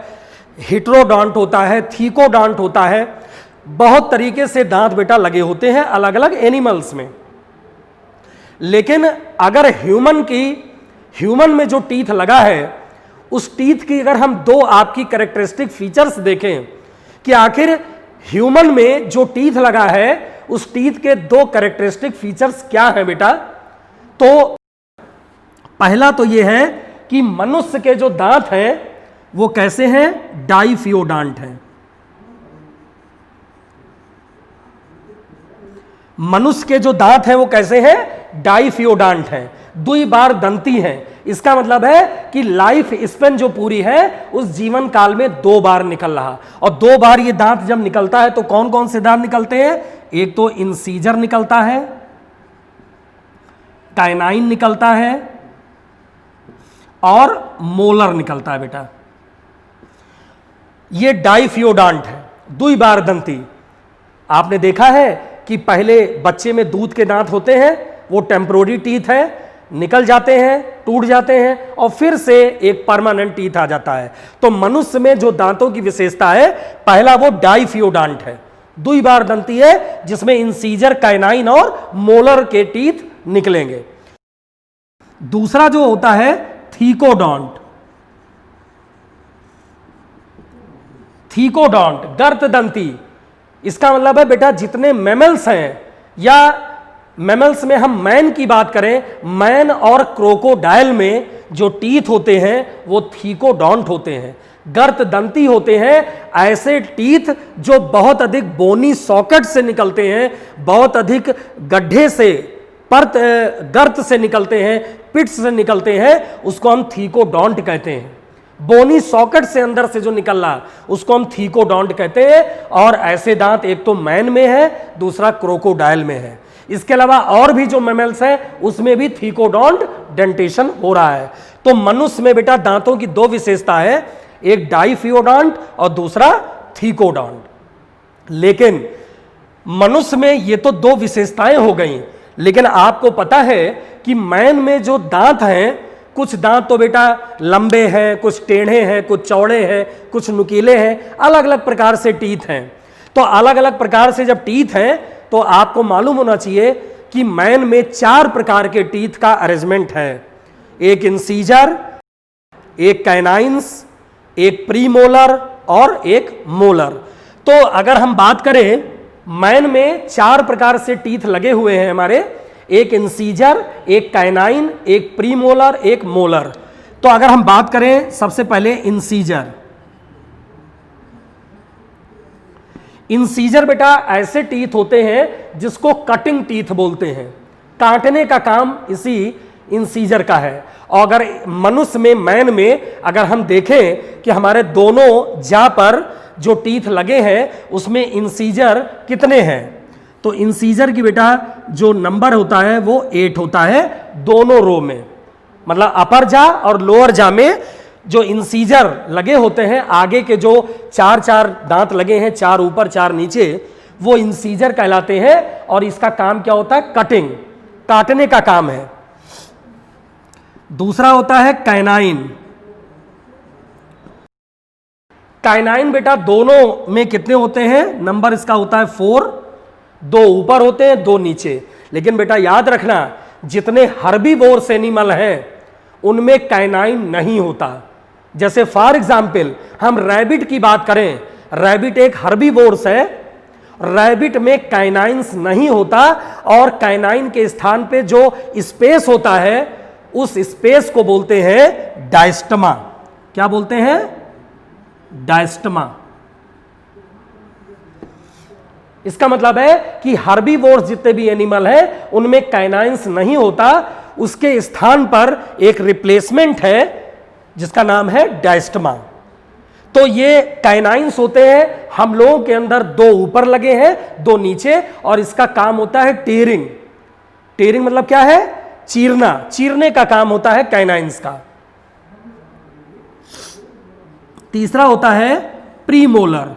Speaker 1: हिट्रोडांट होता है, थीकोडांट होता है। बहुत तरीके से दांत बेटा लगे होते हैं अलग अलग एनिमल्स में। लेकिन अगर ह्यूमन में जो टीथ लगा है उस टीथ की अगर हम 2 आपकी कैरेक्टरिस्टिक फीचर्स देखें कि आखिर ह्यूमन में जो टीथ लगा है उस टीथ के 2 कैरेक्टरिस्टिक फीचर्स क्या हैं बेटा। तो पहला तो यह है कि मनुष्य के जो दांत हैं वो कैसे हैं, डाइफियोडांट हैं। मनुष्य के जो दांत हैं वो कैसे हैं, डाइफियोडांट हैं, 2 बार दंती हैं। इसका मतलब है कि लाइफ स्पेन जो पूरी है उस जीवन काल में 2 बार निकल रहा, और 2 बार ये दांत जब निकलता है तो कौन कौन से दांत निकलते हैं, एक तो इंसीजर निकलता है, काइनाइन निकलता है और मोलर निकलता है बेटा। ये डाइफियोडांट है, 2 बार दंती। आपने देखा है कि पहले बच्चे में दूध के दांत होते हैं, वो टेम्पोररी टीथ है, निकल जाते हैं, टूट जाते हैं और फिर से एक परमानेंट टीथ आ जाता है। तो मनुष्य में जो दांतों की विशेषता है, पहला वो डाइफियोडांट है, 2 बार दंती है, जिसमें इंसीजर, काइनाइन और मोलर के टीथ निकलेंगे। दूसरा जो होता है थीकोडॉन्ट, थीकोडॉन्ट गर्त दंती। इसका मतलब है बेटा जितने मैमल्स हैं, या मैमल्स में हम मैन की बात करें, मैन और क्रोकोडाइल में जो टीथ होते हैं वो थीकोडॉन्ट होते हैं, गर्त दंती होते हैं। ऐसे टीथ जो बहुत अधिक बोनी सॉकेट से निकलते हैं, बहुत अधिक गड्ढे से, गर्त से निकलते हैं, पिट्स से निकलते हैं, उसको हम थीकोडॉन्ट कहते हैं। बोनी सॉकेट से अंदर से जो निकल रहा उसको हम थीकोडॉन्ट कहते हैं। और ऐसे दांत एक तो मैन में है, दूसरा क्रोकोडाइल में है। इसके अलावा और भी जो मैमल्स हैं उसमें भी थीकोडॉन्ट डेंटेशन हो रहा है। तो मनुष्य में बेटा दांतों की 2 विशेषता है, एक डाइफियोडॉन्ट और दूसरा थीकोडॉन्ट। लेकिन मनुष्य में ये तो 2 विशेषताएं हो गई, लेकिन आपको पता है कि मैन में जो दांत हैं, कुछ दांत तो बेटा लंबे हैं, कुछ टेढ़े हैं, कुछ चौड़े हैं, कुछ नुकीले हैं, अलग अलग प्रकार से टीथ हैं। तो अलग अलग प्रकार से जब टीथ हैं तो आपको मालूम होना चाहिए कि मैन में 4 प्रकार के टीथ का अरेंजमेंट है, एक इंसीजर, एक कैनाइन्स, एक प्रीमोलर और एक मोलर। तो अगर हम बात करें, मैन में 4 प्रकार से टीथ लगे हुए हैं हमारे, एक इंसीजर, एक काइनाइन, एक प्रीमोलर, एक मोलर। तो अगर हम बात करें सबसे पहले इंसीजर, इंसीजर बेटा ऐसे टीथ होते हैं जिसको कटिंग टीथ बोलते हैं, काटने का काम इसी इंसीजर का है। और अगर मनुष्य में, मैन में अगर हम देखें कि हमारे दोनों जा पर जो टीथ लगे हैं उसमें इंसीजर कितने हैं, तो इंसीजर की बेटा जो नंबर होता है वो 8 होता है दोनों रो में। मतलब अपर जा और लोअर जा में जो इंसीजर लगे होते हैं, आगे के जो 4 दांत लगे हैं, 4 ऊपर 4 नीचे, वो इंसीजर कहलाते हैं। और इसका काम क्या होता है, कटिंग, काटने का काम है। दूसरा होता है काइनाइन। काइनाइन बेटा दोनों में कितने होते हैं, नंबर इसका होता है 4, 2 ऊपर होते हैं, 2 नीचे। लेकिन बेटा याद रखना, जितने हर्बीवोर्स एनिमल हैं उनमें काइनाइन नहीं होता। जैसे फॉर एग्जाम्पल हम रैबिट की बात करें, रैबिट एक हर्बीवोर्स है, रैबिट में काइनाइन्स नहीं होता, और काइनाइन के स्थान पे जो स्पेस होता है उस स्पेस को बोलते हैं डायस्टमा। क्या बोलते हैं, डायस्टमा। इसका मतलब है कि हर्बीवोर्स जितने भी एनिमल हैं उनमें काइनाइन्स नहीं होता, उसके स्थान पर एक रिप्लेसमेंट है जिसका नाम है डायस्टमा। तो ये काइनाइंस होते हैं, हम लोगों के अंदर दो ऊपर लगे हैं, दो नीचे, और इसका काम होता है टेयरिंग। टेयरिंग मतलब क्या है? चीरना, चीरने का काम होता है काइनाइंस का। तीसरा होता है प्रीमोलर।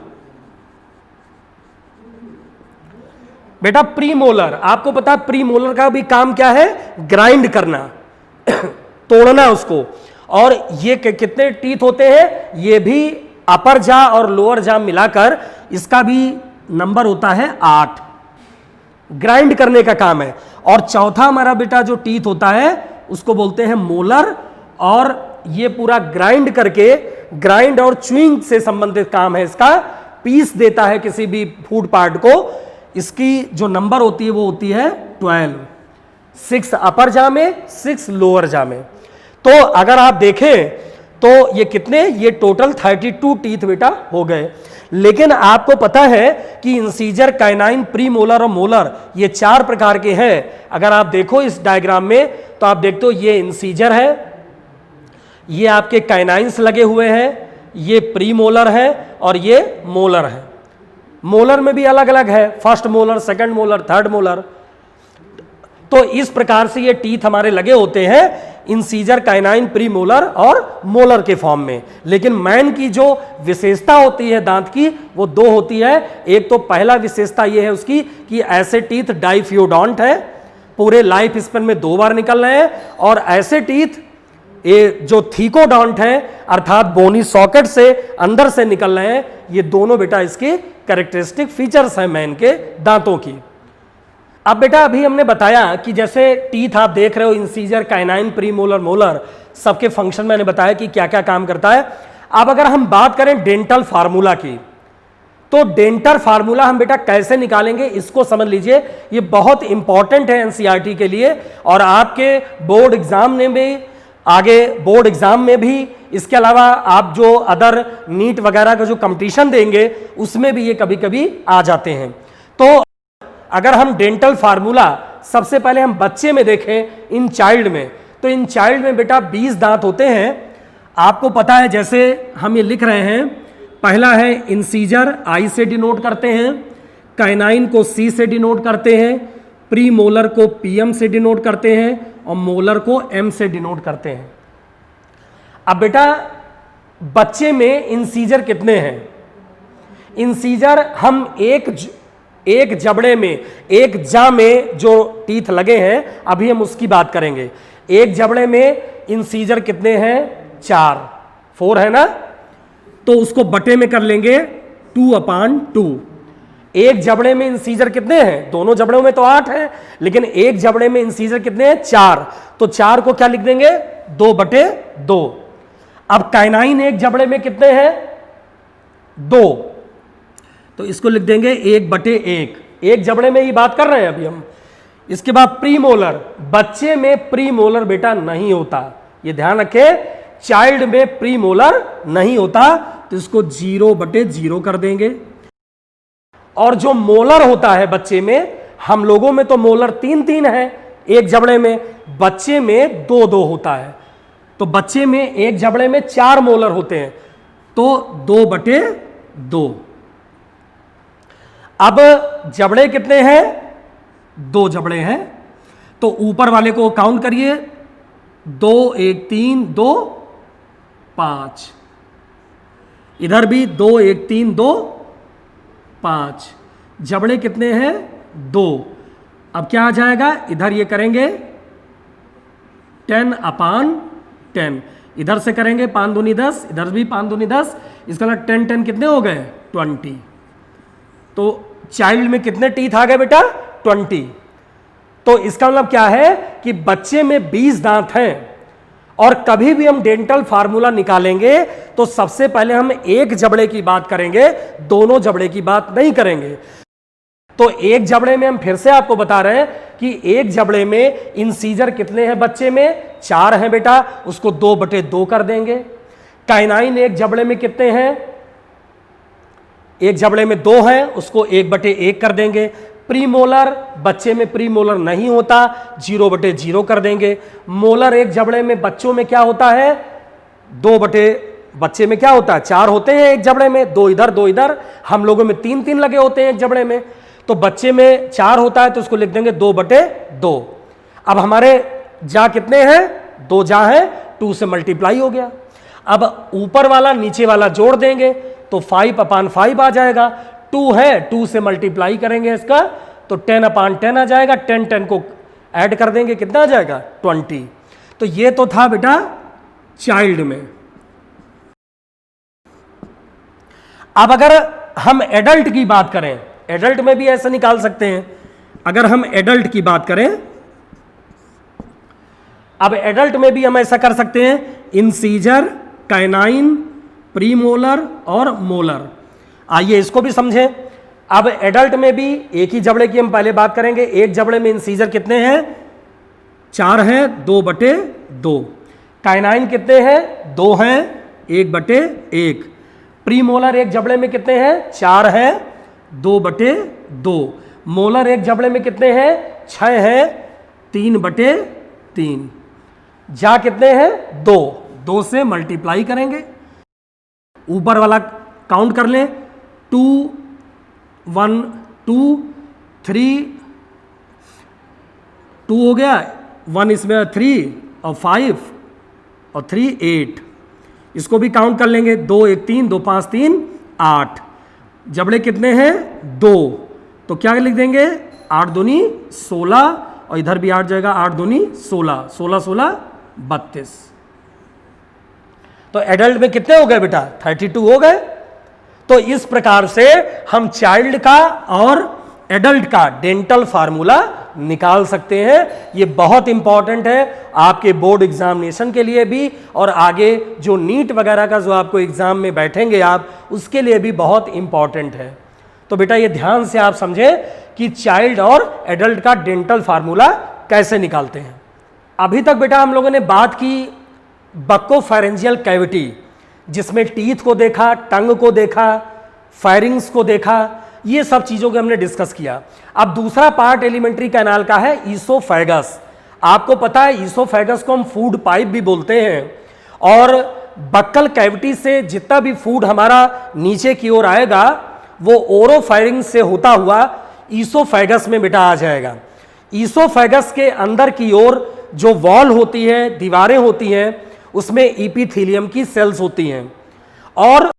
Speaker 1: बेटा प्रीमोलर, आपको पता है प्रीमोलर का भी काम क्या है? ग्राइंड करना, तोड़ना उसको। और ये कितने टीथ होते हैं? ये भी अपर जा और लोअर जा मिलाकर इसका भी नंबर होता है 8। ग्राइंड करने का काम है। और चौथा हमारा बेटा जो टीथ होता है उसको बोलते हैं मोलर, और ये पूरा ग्राइंड करके, ग्राइंड और च्यूइंग से संबंधित काम है इसका, पीस देता है किसी भी फूड पार्ट को। इसकी जो नंबर होती है वो होती है 12, 6 अपर जा में, 6 लोअर जा में। तो अगर आप देखें तो ये कितने, ये टोटल 32 टीथ बेटा हो गए। लेकिन आपको पता है कि इंसीजर, काइनाइन, प्रीमोलर और मोलर ये 4 प्रकार के हैं। अगर आप देखो इस डायग्राम में तो आप देखते हो ये इंसीजर है, ये आपके काइनाइंस लगे हुए हैं, ये प्रीमोलर है और ये मोलर है। मोलर में भी अलग अलग है, first molar, second molar, third molar. तो इस प्रकार से ये टीथ हमारे लगे होते हैं इंसीजर, काइनाइन, प्रीमोलर और मोलर के फॉर्म में। लेकिन मैन की जो विशेषता होती है दांत की वो 2 होती है। एक तो पहला विशेषता ये है उसकी कि ऐसे टीथ डाइफ्यूडोंट है, पूरे लाइफ स्पेन में 2 बार निकल रहे हैं। और ऐसे टीथ ये जो थीकोडोंट है अर्थात बोनी सॉकेट से अंदर से निकल रहे हैं, ये दोनों बेटा इसके कैरेक्टरिस्टिक फीचर्स हैं मैन के दांतों की। अब बेटा अभी हमने बताया कि जैसे टीथ आप देख रहे हो, इंसीजर, काइनाइन, प्रीमोलर, मोलर, सबके फंक्शन मैंने बताया कि क्या क्या काम करता है। अब अगर हम बात करें डेंटल फार्मूला की, तो डेंटल फार्मूला हम बेटा कैसे निकालेंगे इसको समझ लीजिए। ये बहुत इंपॉर्टेंट है एनसीईआरटी के लिए, और आपके बोर्ड एग्जाम में भी, आगे बोर्ड एग्जाम में भी, इसके अलावा आप जो अदर नीट वगैरह का जो कंपटीशन देंगे उसमें भी ये कभी कभी आ जाते हैं। तो अगर हम डेंटल फार्मूला सबसे पहले हम बच्चे में देखें, इन चाइल्ड में, तो इन चाइल्ड में बेटा 20 दांत होते हैं। आपको पता है, जैसे हम ये लिख रहे हैं, पहला है इंसीजर, आई से डिनोट करते हैं, काइनाइन को सी से डिनोट करते हैं, प्री मोलर को पीएम से डिनोट करते हैं और मोलर को एम से डिनोट करते हैं। अब बेटा बच्चे में इंसीजर कितने हैं? इंसीजर हम एक जबड़े में, एक जा में जो टीथ लगे हैं, अभी हम उसकी बात करेंगे। एक जबड़े में इंसीजर कितने हैं? 4 है ना, तो उसको बटे में कर लेंगे 2/2। एक जबड़े में इंसीजर कितने हैं? दोनों जबड़ों में तो 8 है, लेकिन एक जबड़े में इंसीजर कितने हैं? 4। तो 4 को क्या लिख देंगे? 2/2। अब काइनाइन एक जबड़े में कितने हैं? 2, तो इसको लिख देंगे 1/1। एक जबड़े में ही बात कर रहे हैं अभी हम। इसके बाद प्रीमोलर, बच्चे में प्रीमोलर बेटा नहीं होता, ये ध्यान रखें, चाइल्ड में प्रीमोलर नहीं होता, तो इसको 0/0 कर देंगे। और जो मोलर होता है बच्चे में, हम लोगों में तो मोलर 3 है एक जबड़े में, बच्चे में 2 होता है। तो बच्चे में एक जबड़े में 4 मोलर होते हैं, तो 2/2। अब जबड़े कितने हैं? 2 जबड़े हैं, तो ऊपर वाले को काउंट करिए, 2, 1, 3, 2, 5। इधर भी 2, 1, 3, 2, 5। जबड़े कितने हैं? 2। अब क्या आ जाएगा? इधर ये करेंगे 10/10, इधर से करेंगे 5 दूनी 10, इधर भी 5 दूनी 10, इसका मतलब 10 कितने हो गए? 20। तो चाइल्ड में कितने टीथ आ गए बेटा? 20। तो इसका मतलब क्या है कि बच्चे में 20 दांत हैं। और कभी भी हम डेंटल फार्मूला निकालेंगे तो सबसे पहले हम एक जबड़े की बात करेंगे, दोनों जबड़े की बात नहीं करेंगे। तो एक जबड़े में हम फिर से आपको बता रहे हैं कि एक जबड़े में इंसीजर कितने हैं? बच्चे में 4 हैं बेटा, उसको 2/2 कर देंगे। काइनाइन एक जबड़े में कितने हैं? एक जबड़े में 2 हैं, उसको 1/1 कर देंगे। प्रीमोलर, बच्चे में प्रीमोलर नहीं होता, 0/0 कर देंगे। मोलर एक जबड़े में बच्चों में क्या होता है? बच्चे में क्या होता है, 4 होते हैं एक जबड़े में, 2 इधर 2 इधर, हम लोगों में 3-3 लगे होते हैं एक जबड़े में। तो बच्चे में 4 होता है तो उसको लिख देंगे 2/2। अब हमारे जा कितने हैं, 2 जा है, 2 से मल्टीप्लाई हो गया। अब ऊपर वाला नीचे वाला जोड़ देंगे तो 5/5 आ जाएगा। 2 है, 2 से मल्टीप्लाई करेंगे इसका तो 10/10 आ जाएगा। 10 को ऐड कर देंगे, कितना आ जाएगा, 20। तो ये तो था बेटा चाइल्ड में। अब अगर हम एडल्ट की बात करें, एडल्ट में भी ऐसे निकाल सकते हैं। अगर हम एडल्ट की बात करें, अब एडल्ट में भी हम ऐसा कर सकते हैं, इंसीजर, काइनाइन, प्रीमोलर और मोलर। आइए इसको भी समझें। अब एडल्ट में भी एक ही जबड़े की हम पहले बात करेंगे। एक जबड़े में इंसीजर कितने हैं, 4 हैं, 2/2। काइनाइन कितने हैं, 2 हैं, 1/1। प्रीमोलर एक जबड़े में कितने हैं, 4 हैं, 2/2। मोलर एक जबड़े में कितने हैं, 6 हैं, 3/3। जा कितने हैं, 2 से मल्टीप्लाई करेंगे। ऊपर वाला काउंट कर लें, 2 1 2 3, 2 हो गया, 1 इसमें 3 और 5 और 3 8। इसको भी काउंट कर लेंगे, 2 1 3, 2 5 3 8। जबड़े कितने हैं, 2। तो क्या लिख देंगे, 8 दूनी 16 और इधर भी 8 जाएगा, 8 दूनी 16, 16 16 32। तो एडल्ट में कितने हो गए बेटा, 32 हो गए। तो इस प्रकार से हम चाइल्ड का और एडल्ट का डेंटल फार्मूला निकाल सकते हैं। ये बहुत इंपॉर्टेंट है आपके बोर्ड एग्जामिनेशन के लिए भी, और आगे जो नीट वगैरह का जो आपको एग्जाम में बैठेंगे आप, उसके लिए भी बहुत इंपॉर्टेंट है। तो बेटा ये ध्यान से आप समझें कि चाइल्ड और एडल्ट का डेंटल फार्मूला कैसे निकालते हैं। अभी तक बेटा हम लोगों ने बात की बक्कोफेरेंजियल कैविटी, जिसमें टीथ को देखा, टंग को देखा, फायरिंग्स को देखा, ये सब चीज़ों को हमने डिस्कस किया। अब दूसरा पार्ट एलिमेंट्री कैनाल का है ईसोफेगस। आपको पता है ईसोफेगस को हम फूड पाइप भी बोलते हैं, और बक्कल कैविटी से जितना भी फूड हमारा नीचे की ओर आएगा वो ओरोफेरिंग्स से होता हुआ ईसोफेगस में बेटा आ जाएगा। ईसोफेगस के अंदर की ओर जो वॉल होती है, दीवारें होती हैं, उसमें इपीथीलियम की सेल्स होती हैं। और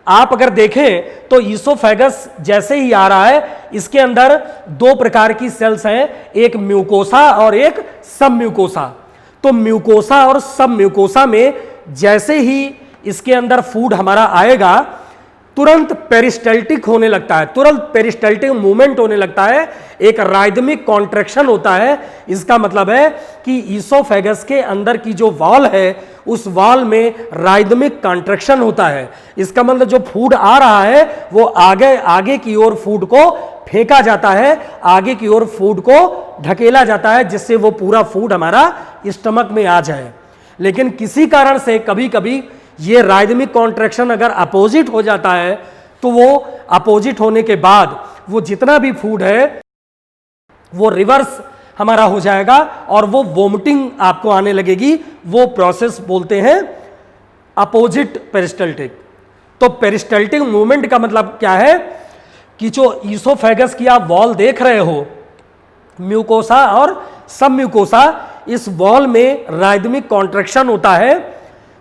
Speaker 1: आप अगर देखें तो ईसोफेगस जैसे ही आ रहा है, इसके अंदर 2 प्रकार की सेल्स हैं, एक म्यूकोसा और एक सब म्यूकोसा। तो म्यूकोसा और सब म्यूकोसा में जैसे ही इसके अंदर फूड हमारा आएगा, तुरंत पेरिस्टल्टिक होने लगता है, तुरंत पेरिस्टल्टिक मूवमेंट होने लगता है, एक राइदमिक कॉन्ट्रैक्शन होता है। इसका मतलब है कि ईसोफेगस के अंदर की जो वॉल है, उस वॉल में राइदमिक कॉन्ट्रैक्शन होता है। इसका मतलब जो फूड आ रहा है वो आगे की ओर फूड को फेंका जाता है, आगे की ओर फूड को ढकेला जाता है, जिससे वो पूरा फूड हमारा स्टमक में आ जाए। लेकिन किसी कारण से कभी कभी ये राइदमिक कॉन्ट्रैक्शन अगर अपोजिट हो जाता है, तो वो अपोजिट होने के बाद वो जितना भी फूड है वो रिवर्स हमारा हो जाएगा और वो वोमिटिंग आपको आने लगेगी। वो प्रोसेस बोलते हैं अपोजिट पेरिस्टल्टिक। तो पेरिस्टल्टिक मूवमेंट का मतलब क्या है कि जो ईसोफेगस की आप वॉल देख रहे हो, म्यूकोसा और सब म्यूकोसा, इस वॉल में राइदमिक कॉन्ट्रैक्शन होता है,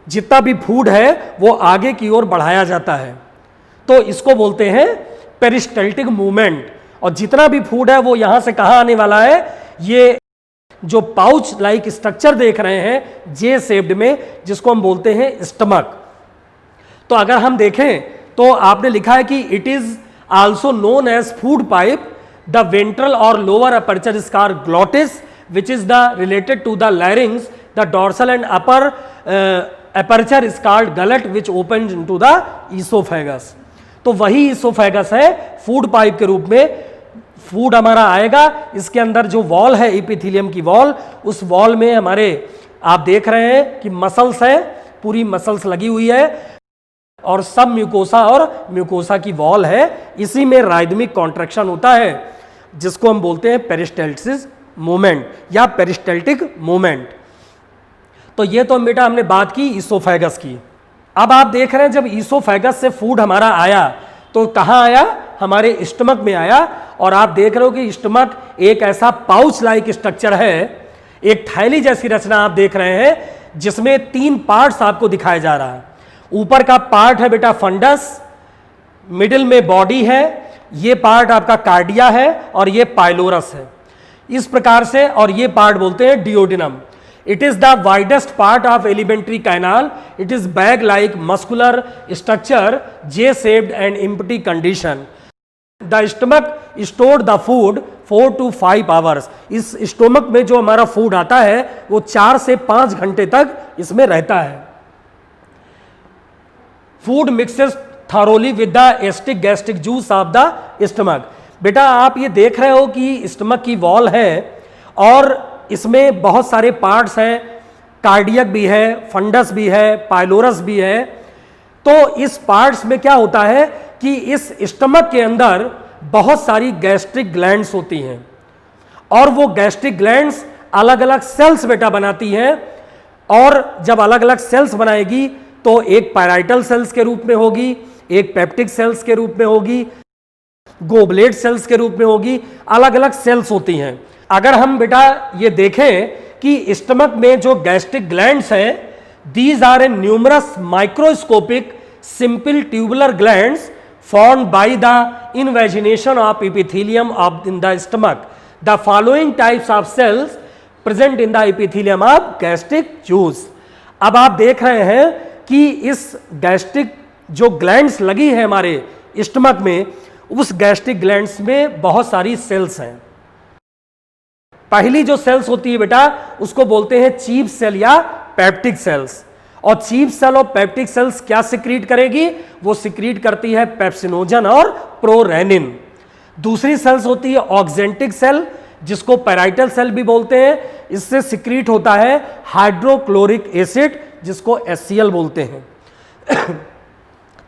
Speaker 1: जितना भी फूड है वो आगे की ओर बढ़ाया जाता है, तो इसको बोलते हैं पेरिस्टल्टिक मूवमेंट। और जितना भी फूड है वो यहां से कहां आने वाला है, ये जो पाउच लाइक स्ट्रक्चर देख रहे हैं जे शेप्ड में, जिसको हम बोलते हैं स्टमक। तो अगर हम देखें तो आपने लिखा है कि it is also known as food pipe, the ventral और लोअर अपर्चर स्कार glottis which is the related to the larynx, the dorsal and upper aperture called gullet which open into the oesophagus. तो वही oesophagus है, food pipe के रूप में food हमारा आएगा। इसके अंदर जो वॉल है एपिथेलियम की वॉल, उस वॉल में हमारे आप देख रहे हैं कि मसल्स है, पूरी मसल्स लगी हुई है, और सब म्यूकोसा और म्यूकोसा की वॉल है। इसी में राइदमिक कॉन्ट्रैक्शन होता है, जिसको हम बोलते हैं पेरिस्टल्सिस मूवमेंट या पेरिस्टल्टिक मूवमेंट। तो ये तो बेटा हमने बात की ईसोफेगस की। अब आप देख रहे हैं जब ईसोफेगस से फूड हमारा आया तो कहाँ आया, हमारे स्टमक में आया। और आप देख रहे हो कि स्टमक एक ऐसा पाउच लाइक स्ट्रक्चर है, एक थैली जैसी रचना आप देख रहे हैं जिसमें 3 पार्ट्स आपको दिखाया जा रहा है। ऊपर का पार्ट है बेटा फंडस, मिडिल में बॉडी है, ये पार्ट आपका कार्डिया है और ये पाइलोरस है, इस प्रकार से। और ये पार्ट बोलते हैं duodenum. It is the widest part of alimentary canal. It is bag like muscular structure, J shaped and empty condition. The stomach stored the food 4 to 5 hours. इस स्टोमक में जो हमारा फूड आता है वो 4 से 5 घंटे तक इसमें रहता है। Food mixes thoroughly with the asterisk gastric juice of the stomach. बेटा आप ये देख रहे हो कि स्टमक की वॉल है और इसमें बहुत सारे पार्ट्स हैं, कार्डियक भी है, फंडस भी है, पाइलोरस भी है। तो इस पार्ट्स में क्या होता है कि इस स्टमक के अंदर बहुत सारी गैस्ट्रिक ग्लैंड्स होती हैं और वो गैस्ट्रिक ग्लैंड्स अलग अलग सेल्स बेटा बनाती हैं। और जब अलग अलग सेल्स बनाएगी तो एक पैराइटल सेल्स के रूप में होगी, एक पेप्टिक सेल्स के रूप में होगी, गोबलेट सेल्स के रूप में होगी, अलग अलग सेल्स होती हैं। अगर हम बेटा ये देखें कि स्टमक में जो गैस्ट्रिक ग्लैंड्स हैं, these are a numerous microscopic simple tubular glands formed by the invagination of epithelium of in the stomach. The following types of cells present in the epithelium of gastric juice. अब आप देख रहे हैं कि इस gastric जो glands लगी है हमारे स्टमक में, उस गैस्ट्रिक ग्लैंड्स में बहुत सारी सेल्स हैं। पहली जो सेल्स होती है बेटा उसको बोलते हैं चीफ सेल या पेप्टिक सेल्स। और चीफ सेल और पेप्टिक सेल्स क्या सिक्रीट करेगी, वो सिक्रीट करती है पेप्सिनोजन और प्रोरेनिन। दूसरी सेल्स होती है ऑक्जेंटिक सेल, जिसको पैराइटल सेल भी बोलते हैं, इससे सिक्रीट होता है हाइड्रोक्लोरिक एसिड, जिसको HCl बोलते हैं।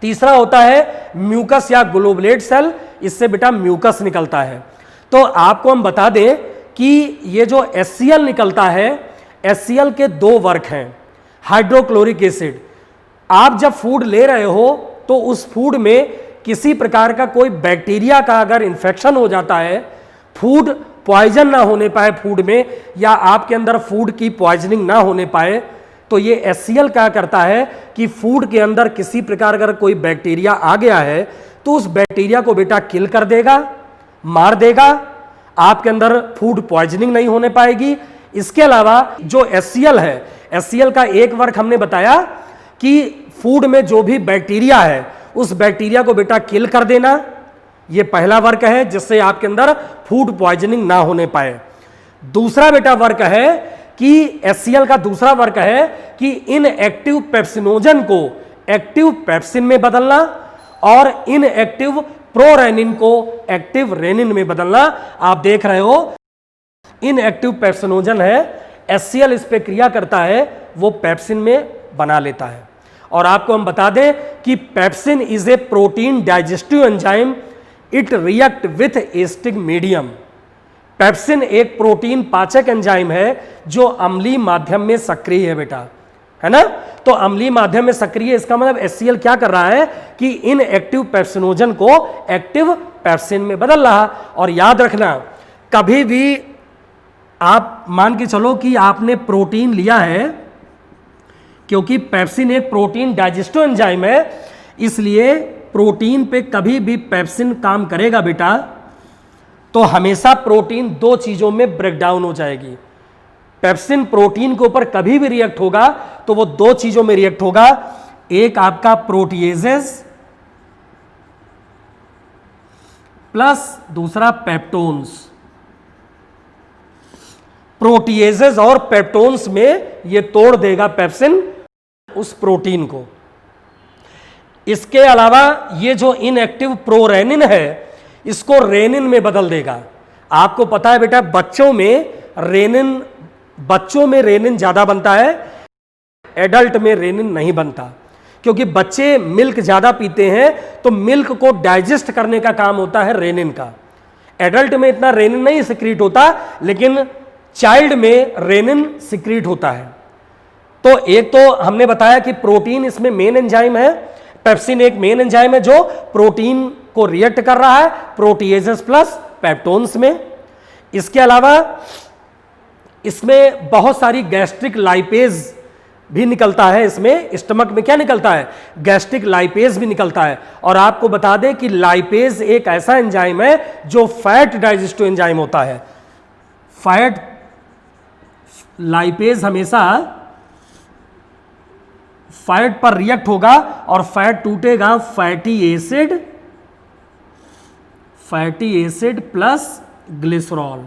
Speaker 1: तीसरा होता है म्यूकस या ग्लोबुलेट सेल, इससे बेटा म्यूकस निकलता है। तो आपको हम बता दें कि ये जो HCl निकलता है, HCl के 2 वर्क हैं। हाइड्रोक्लोरिक एसिड, आप जब फूड ले रहे हो तो उस फूड में किसी प्रकार का कोई बैक्टीरिया का अगर इन्फेक्शन हो जाता है, फूड पॉइजन ना होने पाए फूड में, या आपके अंदर फूड की पॉइजनिंग ना होने पाए, तो ये HCl क्या करता है कि फूड के अंदर किसी प्रकार अगर कोई बैक्टीरिया आ गया है तो उस बैक्टीरिया को बेटा किल कर देगा, मार देगा, आपके अंदर फूड पॉइजनिंग नहीं होने पाएगी। इसके अलावा जो HCl है, HCl का एक वर्क हमने बताया कि फूड में जो भी बैक्टीरिया है उस बैक्टीरिया को बेटा किल कर देना, ये पहला वर्क है जिससे आपके अंदर फूड पॉइजनिंग ना होने पाए। दूसरा बेटा वर्क है कि HCl का दूसरा वर्क है कि इनएक्टिव पेप्सिनोजन को एक्टिव पेप्सिन में बदलना और इनएक्टिव प्रोरेनिन को एक्टिव रेनिन में बदलना। आप देख रहे हो इनएक्टिव पेप्सिनोजन है, HCl इस पे क्रिया करता है, वो पेप्सिन में बना लेता है। और आपको हम बता दें कि pepsin is a protein digestive enzyme, it react with acidic medium. Pepsin एक प्रोटीन पाचक एंजाइम है जो अम्लीय माध्यम में सक्रिय है बेटा, है ना। तो अम्लीय माध्यम में सक्रिय, इसका मतलब HCl क्या कर रहा है कि इनएक्टिव पेप्सिनोजन को एक्टिव पेप्सिन में बदल रहा। और याद रखना, कभी भी आप मान के चलो कि आपने प्रोटीन लिया है, क्योंकि पेप्सिन एक प्रोटीन डाइजेस्टिव एंजाइम है, इसलिए प्रोटीन पे कभी भी पेप्सिन काम करेगा बेटा तो हमेशा प्रोटीन 2 चीजों में ब्रेकडाउन हो जाएगी। पेप्सिन प्रोटीन के ऊपर कभी भी रिएक्ट होगा तो वो 2 चीजों में रिएक्ट होगा, एक आपका प्रोटीएजेस प्लस दूसरा पेप्टोन्स। प्रोटीएजेस और पेप्टोन्स में ये तोड़ देगा पेप्सिन उस प्रोटीन को। इसके अलावा ये जो इनएक्टिव प्रोरेनिन है इसको रेनिन में बदल देगा। आपको पता है बेटा बच्चों में रेनिन ज्यादा बनता है, एडल्ट में रेनिन नहीं बनता, क्योंकि बच्चे मिल्क ज्यादा पीते हैं तो मिल्क को डाइजेस्ट करने का काम होता है रेनिन का। एडल्ट में इतना रेनिन नहीं सिक्रीट होता, लेकिन चाइल्ड में रेनिन सिक्रीट होता है। तो एक तो हमने बताया कि प्रोटीन इसमें मेन एंजाइम है, पेप्सिन एक मेन एंजाइम है जो प्रोटीन को रिएक्ट कर रहा है प्रोटीएजेस प्लस पेप्टोन्स में। इसके अलावा इसमें बहुत सारी गैस्ट्रिक लाइपेज भी निकलता है, इसमें स्टमक में क्या निकलता है, गैस्ट्रिक लाइपेज भी निकलता है। और आपको बता दें कि लाइपेज एक ऐसा एंजाइम है जो फैट डाइजेस्टिव एंजाइम होता है। फैट लाइपेज हमेशा फैट पर रिएक्ट होगा और फैट टूटेगा फैटी एसिड प्लस ग्लिसरॉल।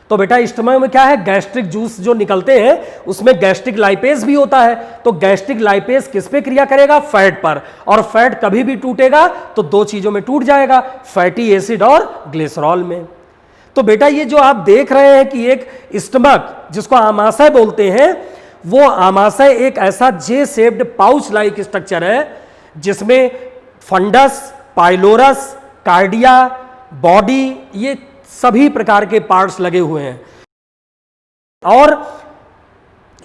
Speaker 1: तो बेटा स्टमक में क्या है, गैस्ट्रिक जूस जो निकलते हैं उसमें गैस्ट्रिक लाइपेज भी होता है। तो गैस्ट्रिक लाइपेज किस पे क्रिया करेगा, फैट पर। और फैट कभी भी टूटेगा तो दो चीजों में टूट जाएगा, फैटी एसिड और ग्लिसरॉल में। तो बेटा ये जो आप देख रहे हैं कि एक स्टमक जिसको आमाशय बोलते हैं, वो आमाशय एक ऐसा जे शेप्ड पाउच लाइक स्ट्रक्चर है जिसमें फंडस, पाइलोरस, कार्डिया, बॉडी, ये सभी प्रकार के पार्ट्स लगे हुए हैं। और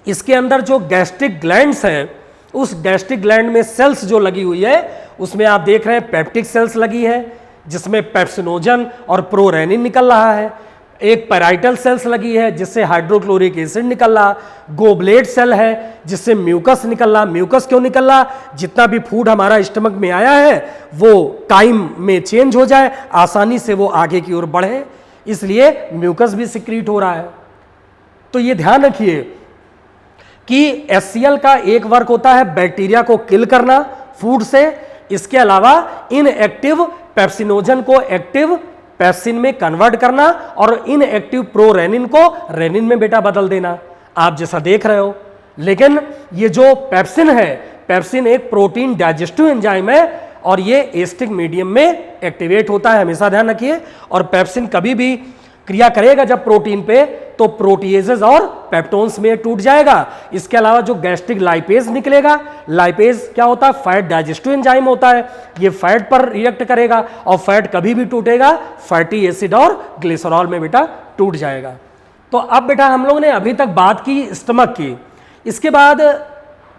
Speaker 1: इसके अंदर जो गैस्ट्रिक ग्लैंड्स हैं, उस गैस्ट्रिक ग्लैंड में सेल्स जो लगी हुई है उसमें आप देख रहे हैं पेप्टिक सेल्स लगी है जिसमें पेप्सिनोजन और प्रोरेनिन निकल रहा है। एक पैराइटल सेल्स लगी है जिससे हाइड्रोक्लोरिक एसिड निकल रहा, गोबलेट सेल है जिससे म्यूकस निकल रहा। म्यूकस क्यों निकल रहा, जितना भी फूड हमारा स्टमक में आया है वो टाइम में चेंज हो जाए, आसानी से वो आगे की ओर बढ़े, इसलिए म्यूकस भी सिक्रीट हो रहा है। तो ये ध्यान रखिए कि HCl का एक वर्क होता है बैक्टीरिया को किल करना फूड से, इसके अलावा इनएक्टिव पेप्सिनोजन को एक्टिव पेप्सिन में कन्वर्ट करना और इनएक्टिव प्रोरेनिन को रेनिन में बेटा बदल देना, आप जैसा देख रहे हो। लेकिन ये जो पेप्सिन है, पेप्सिन एक प्रोटीन डाइजेस्टिव एंजाइम है और ये एसिडिक मीडियम में एक्टिवेट होता है, हमेशा ध्यान रखिए। और पेप्सिन कभी भी क्रिया करेगा जब प्रोटीन पे तो प्रोटीएजेस और पेप्टोन्स में टूट जाएगा। इसके अलावा जो गैस्ट्रिक लाइपेज निकलेगा, लाइपेज क्या होता है, फैट डाइजेस्टिव एंजाइम होता है, ये फैट पर रिएक्ट करेगा और फैट कभी भी टूटेगा फैटी एसिड और ग्लिसरॉल में बेटा टूट जाएगा। तो अब बेटा हम लोग ने अभी तक बात की स्टमक की। इसके बाद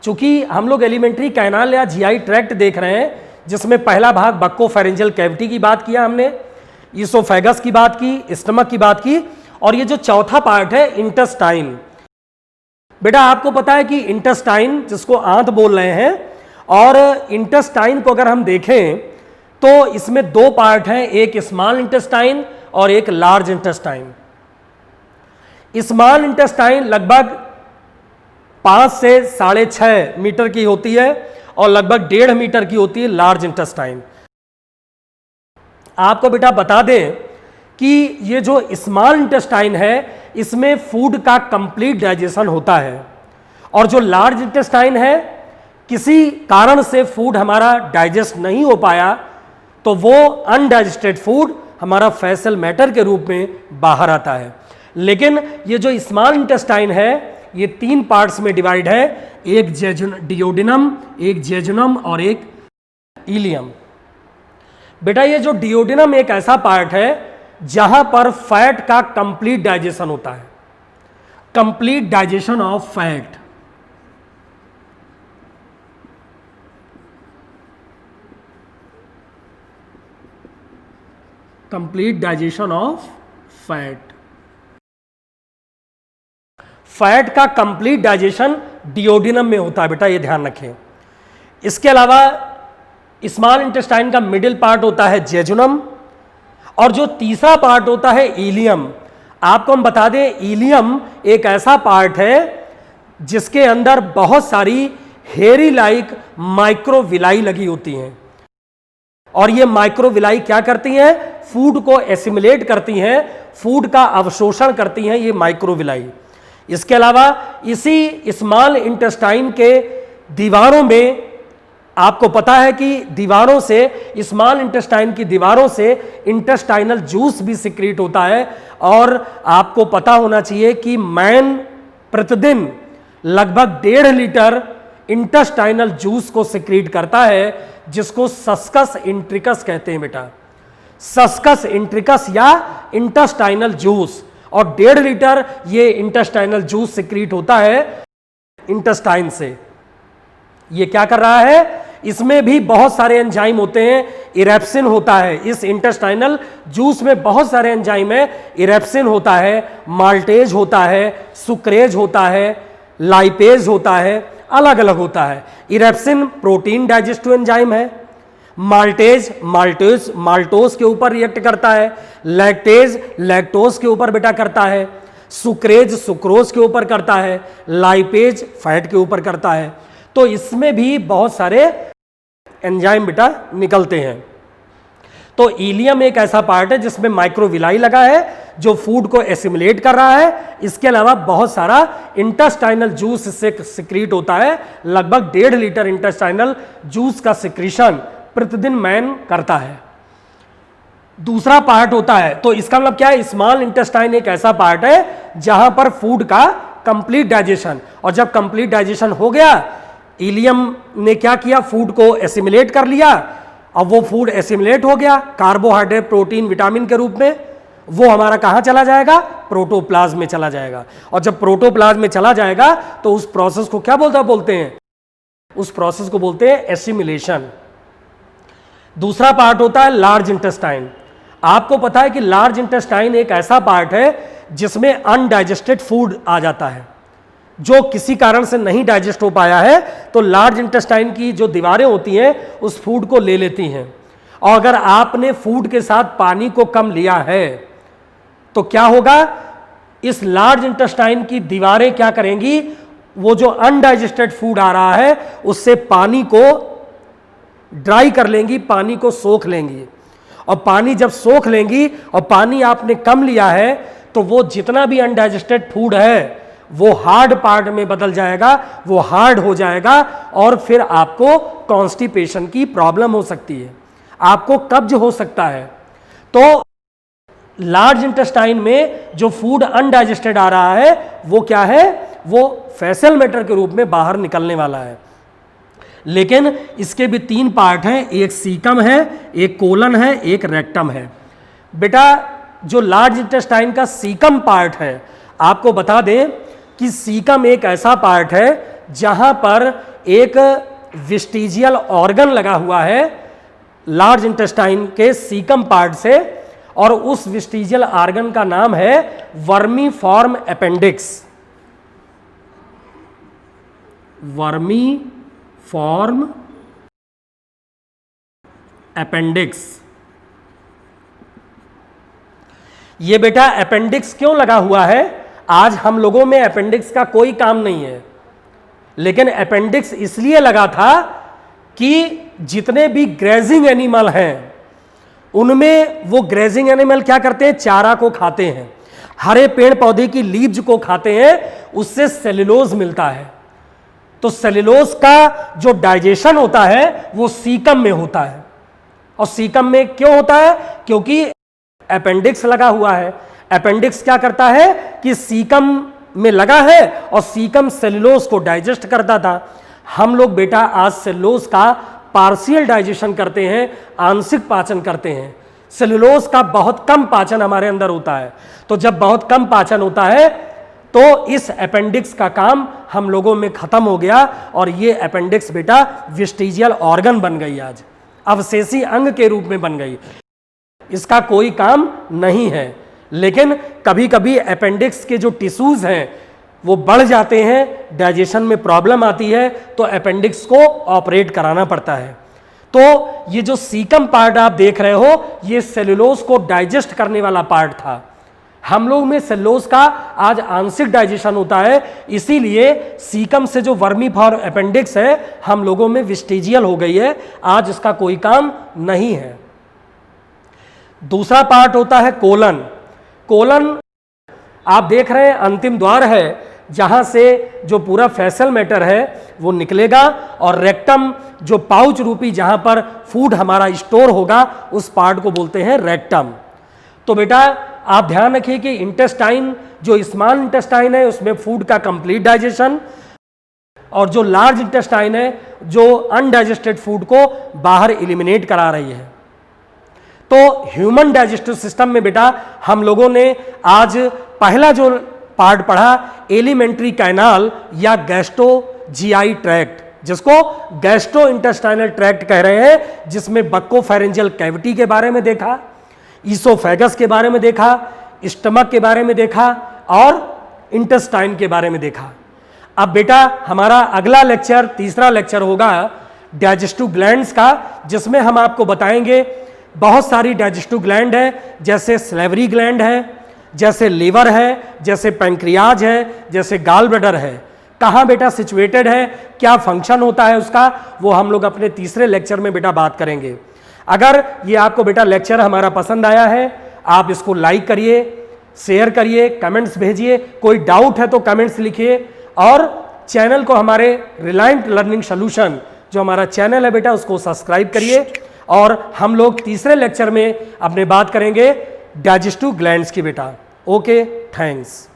Speaker 1: चूंकि हम लोग एलिमेंट्री कैनाल या जीआई ट्रैक्ट देख रहे हैं जिसमें पहला भाग बक्कोफेरेंजियल कैविटी की बात किया हमने, ईसोफेगस की बात की, स्टमक की बात की, और ये जो चौथा पार्ट है इंटेस्टाइन। बेटा आपको पता है कि इंटेस्टाइन जिसको आंत बोल रहे हैं, और इंटेस्टाइन को अगर हम देखें तो इसमें दो पार्ट हैं, एक स्मॉल इंटेस्टाइन और एक लार्ज इंटेस्टाइन। स्मॉल इंटेस्टाइन लगभग 5 से 6.5 मीटर की होती है और लगभग 1.5 मीटर की होती है लार्ज इंटेस्टाइन। आपको बेटा बता दें कि ये जो स्मॉल इंटेस्टाइन है इसमें फूड का कंप्लीट डाइजेशन होता है, और जो लार्ज इंटेस्टाइन है किसी कारण से फूड हमारा डाइजेस्ट नहीं हो पाया तो वो अनडाइजेस्टेड फूड हमारा फेकल मैटर के रूप में बाहर आता है। लेकिन ये जो स्मॉल इंटेस्टाइन है ये 3 पार्ट्स में डिवाइड है, एक डियोडिनम, एक जेजुनम और एक इलियम। बेटा ये जो डियोडिनम एक ऐसा पार्ट है जहां पर फैट का कंप्लीट डाइजेशन होता है, complete digestion of fat. Complete digestion of fat, fat का कंप्लीट डाइजेशन डियोडिनम में होता है बेटा, ये ध्यान रखें। इसके अलावा स्मॉल इंटेस्टाइन का मिडिल पार्ट होता है जेजुनम, और जो तीसरा पार्ट होता है इलियम। आपको हम बता दें इलियम एक ऐसा पार्ट है जिसके अंदर बहुत सारी हेरी लाइक माइक्रोविलाई लगी होती हैं, और ये माइक्रोविलाई क्या करती हैं, फूड को एसिमिलेट करती हैं, फूड का अवशोषण करती हैं ये माइक्रोविलाई। इसके अलावा इसी स्मॉल इंटेस्टाइन के दीवारों में आपको पता है कि दीवारों से, स्मॉल इंटेस्टाइन की दीवारों से इंटेस्टाइनल जूस भी सिक्रीट होता है, और आपको पता होना चाहिए कि मैन प्रतिदिन लगभग 1.5 लीटर इंटेस्टाइनल जूस को सिक्रीट करता है जिसको सस्कस इंट्रिकस कहते हैं बेटा, सस्कस इंट्रिकस या इंटेस्टाइनल जूस। और 1.5 लीटर ये इंटेस्टाइनल जूस सिक्रीट होता है इंटेस्टाइन से। ये क्या कर रहा है, इसमें भी बहुत सारे एंजाइम होते हैं, इरेप्सिन होता है, इस इंटेस्टाइनल जूस में बहुत सारे एंजाइम है, इरेप्सिन होता है, माल्टेज होता है, सुक्रेज होता है, लाइपेज होता है, अलग अलग होता है। इरेप्सिन प्रोटीन डाइजेस्टिव एंजाइम है, माल्टेज माल्टोज के ऊपर रिएक्ट करता है, लैक्टेज लैक्टोज के ऊपर बेटा करता है, सुक्रेज सुक्रोज के ऊपर करता है, लाइपेज फैट के ऊपर करता है। तो इसमें भी बहुत सारे एंजाइम बेटा निकलते हैं। तो इलियम एक ऐसा पार्ट है जिसमें माइक्रोविलाई लगा है जो फूड को एसिमुलेट कर रहा है। इसके अलावा बहुत सारा इंटेस्टाइनल जूस इससे सिक्रीट होता है, लगभग 1.5 लीटर इंटेस्टाइनल जूस का सिक्रीशन प्रतिदिन मैन करता है। दूसरा पार्ट होता है, तो इसका मतलब क्या है, स्मॉल इंटेस्टाइन एक ऐसा पार्ट है जहां पर फूड का कंप्लीट डाइजेशन, और जब कंप्लीट डाइजेशन हो गया, इलियम ने क्या किया, फूड को एसिमुलेट कर लिया। अब वो फूड एसिमुलेट हो गया कार्बोहाइड्रेट प्रोटीन विटामिन के रूप में, वो हमारा कहां चला जाएगा, प्रोटोप्लाज्म में चला जाएगा। और जब प्रोटोप्लाज्म में चला जाएगा तो उस प्रोसेस को क्या बोलते हैं, उस प्रोसेस को बोलते हैं एसिमुलेशन। दूसरा पार्ट होता है लार्ज इंटेस्टाइन। आपको पता है कि लार्ज इंटेस्टाइन एक ऐसा पार्ट है जिसमें अनडाइजेस्टेड फूड आ जाता है, जो किसी कारण से नहीं डाइजेस्ट हो पाया है, तो लार्ज इंटेस्टाइन की जो दीवारें होती हैं उस फूड को ले लेती हैं। और अगर आपने फूड के साथ पानी को कम लिया है तो क्या होगा, इस लार्ज इंटेस्टाइन की दीवारें क्या करेंगी, वो जो अनडाइजेस्टेड फूड आ रहा है उससे पानी को ड्राई कर लेंगी, पानी को सोख लेंगी। और पानी जब सोख लेंगी और पानी आपने कम लिया है तो वो जितना भी अनडाइजेस्टेड फूड है वो हार्ड पार्ट में बदल जाएगा, वो हार्ड हो जाएगा, और फिर आपको कॉन्स्टिपेशन की प्रॉब्लम हो सकती है, आपको कब्ज हो सकता है। तो लार्ज इंटेस्टाइन में जो फूड अनडाइजेस्टेड आ रहा है वो क्या है, वो फेसल मैटर के रूप में बाहर निकलने वाला है। लेकिन इसके भी 3 पार्ट हैं, एक सीकम है, एक कोलन है, एक रेक्टम है। बेटा जो लार्ज इंटेस्टाइन का सीकम पार्ट है, आपको बता दें कि सीकम एक ऐसा पार्ट है जहां पर एक विस्टिजियल ऑर्गन लगा हुआ है लार्ज इंटेस्टाइन के सीकम पार्ट से, और उस विस्टिजियल ऑर्गन का नाम है वर्मीफॉर्म अपेंडिक्स। Vermiform appendix. ये बेटा अपेंडिक्स क्यों लगा हुआ है, आज हम लोगों में अपेंडिक्स का कोई काम नहीं है, लेकिन अपेंडिक्स इसलिए लगा था कि जितने भी ग्रेजिंग एनिमल हैं उनमें वो ग्रेजिंग एनिमल क्या करते हैं, चारा को खाते हैं, हरे पेड़ पौधे की लीव्स को खाते हैं, उससे सेलुलोज मिलता है। तो सेलुलोज का जो डाइजेशन होता है वो सीकम में होता है। और सीकम में क्यों होता है, क्योंकि अपेंडिक्स लगा हुआ है। अपेंडिक्स क्या करता है कि सीकम में लगा है और सीकम सेलुलोज को डाइजेस्ट करता था। हम लोग बेटा आज सेलुलोज का पार्शियल डाइजेशन करते हैं, आंशिक पाचन करते हैं। सेलुलोज का बहुत कम पाचन हमारे अंदर होता है। तो जब बहुत कम पाचन होता है तो इस अपेंडिक्स का काम हम लोगों में खत्म हो गया, और ये अपेंडिक्स बेटा विस्टिजियल ऑर्गन बन गई, आज अवशेषी अंग के रूप में बन गई। इसका कोई काम नहीं है, लेकिन कभी कभी अपेंडिक्स के जो टिश्यूज हैं वो बढ़ जाते हैं, डाइजेशन में प्रॉब्लम आती है, तो अपेंडिक्स को ऑपरेट कराना पड़ता है। तो ये जो सीकम पार्ट आप देख रहे हो, ये सेलुलोज को डाइजेस्ट करने वाला पार्ट था। हम लोग में सेलुलोज का आज आंशिक डाइजेशन होता है, इसीलिए सीकम से जो वर्मीफॉर्म अपेंडिक्स है हम लोगों में विस्टिजियल हो गई है, आज इसका कोई काम नहीं है। दूसरा पार्ट होता है कोलन। कोलन आप देख रहे हैं अंतिम द्वार है जहां से जो पूरा फेसल मैटर है वो निकलेगा, और रेक्टम जो पाउच रूपी जहां पर फूड हमारा स्टोर होगा उस पार्ट को बोलते हैं रेक्टम। तो बेटा आप ध्यान रखिए कि इंटेस्टाइन जो स्मॉल इंटेस्टाइन है उसमें फूड का कंप्लीट डाइजेशन, और जो लार्ज इंटेस्टाइन है जो अनडाइजेस्टेड फूड को बाहर एलिमिनेट करा रही है। तो ह्यूमन डाइजेस्टिव सिस्टम में बेटा हम लोगों ने आज पहला जो पार्ट पढ़ा एलिमेंट्री कैनाल या गैस्ट्रो जीआई ट्रैक्ट, जिसको गैस्ट्रो इंटेस्टाइनल ट्रैक्ट कह रहे हैं, जिसमें बक्कोफेरेंजियल कैविटी के बारे में देखा, ईसोफेगस के बारे में देखा, स्टमक के बारे में देखा और इंटेस्टाइन के बारे में देखा। अब बेटा हमारा अगला लेक्चर, तीसरा लेक्चर होगा डाइजेस्टिव ग्लैंड्स का, जिसमें हम आपको बताएंगे बहुत सारी डाइजेस्टिव ग्लैंड है, जैसे सलेवरी ग्लैंड है, जैसे लीवर है, जैसे पैंक्रियाज है, जैसे गाल ब्लैडर है, कहाँ बेटा सिचुएटेड है, क्या फंक्शन होता है उसका, वो हम लोग अपने तीसरे लेक्चर में बेटा बात करेंगे। अगर ये आपको बेटा लेक्चर हमारा पसंद आया है, आप इसको लाइक करिए, शेयर करिए, कमेंट्स भेजिए, कोई डाउट है तो कमेंट्स लिखिए, और चैनल को हमारे रिलायंट लर्निंग सॉल्यूशन जो हमारा चैनल है बेटा उसको सब्सक्राइब करिए। और हम लोग तीसरे लेक्चर में अपने बात करेंगे डाइजेस्टिव ग्लैंड्स की बेटा। Okay, thanks.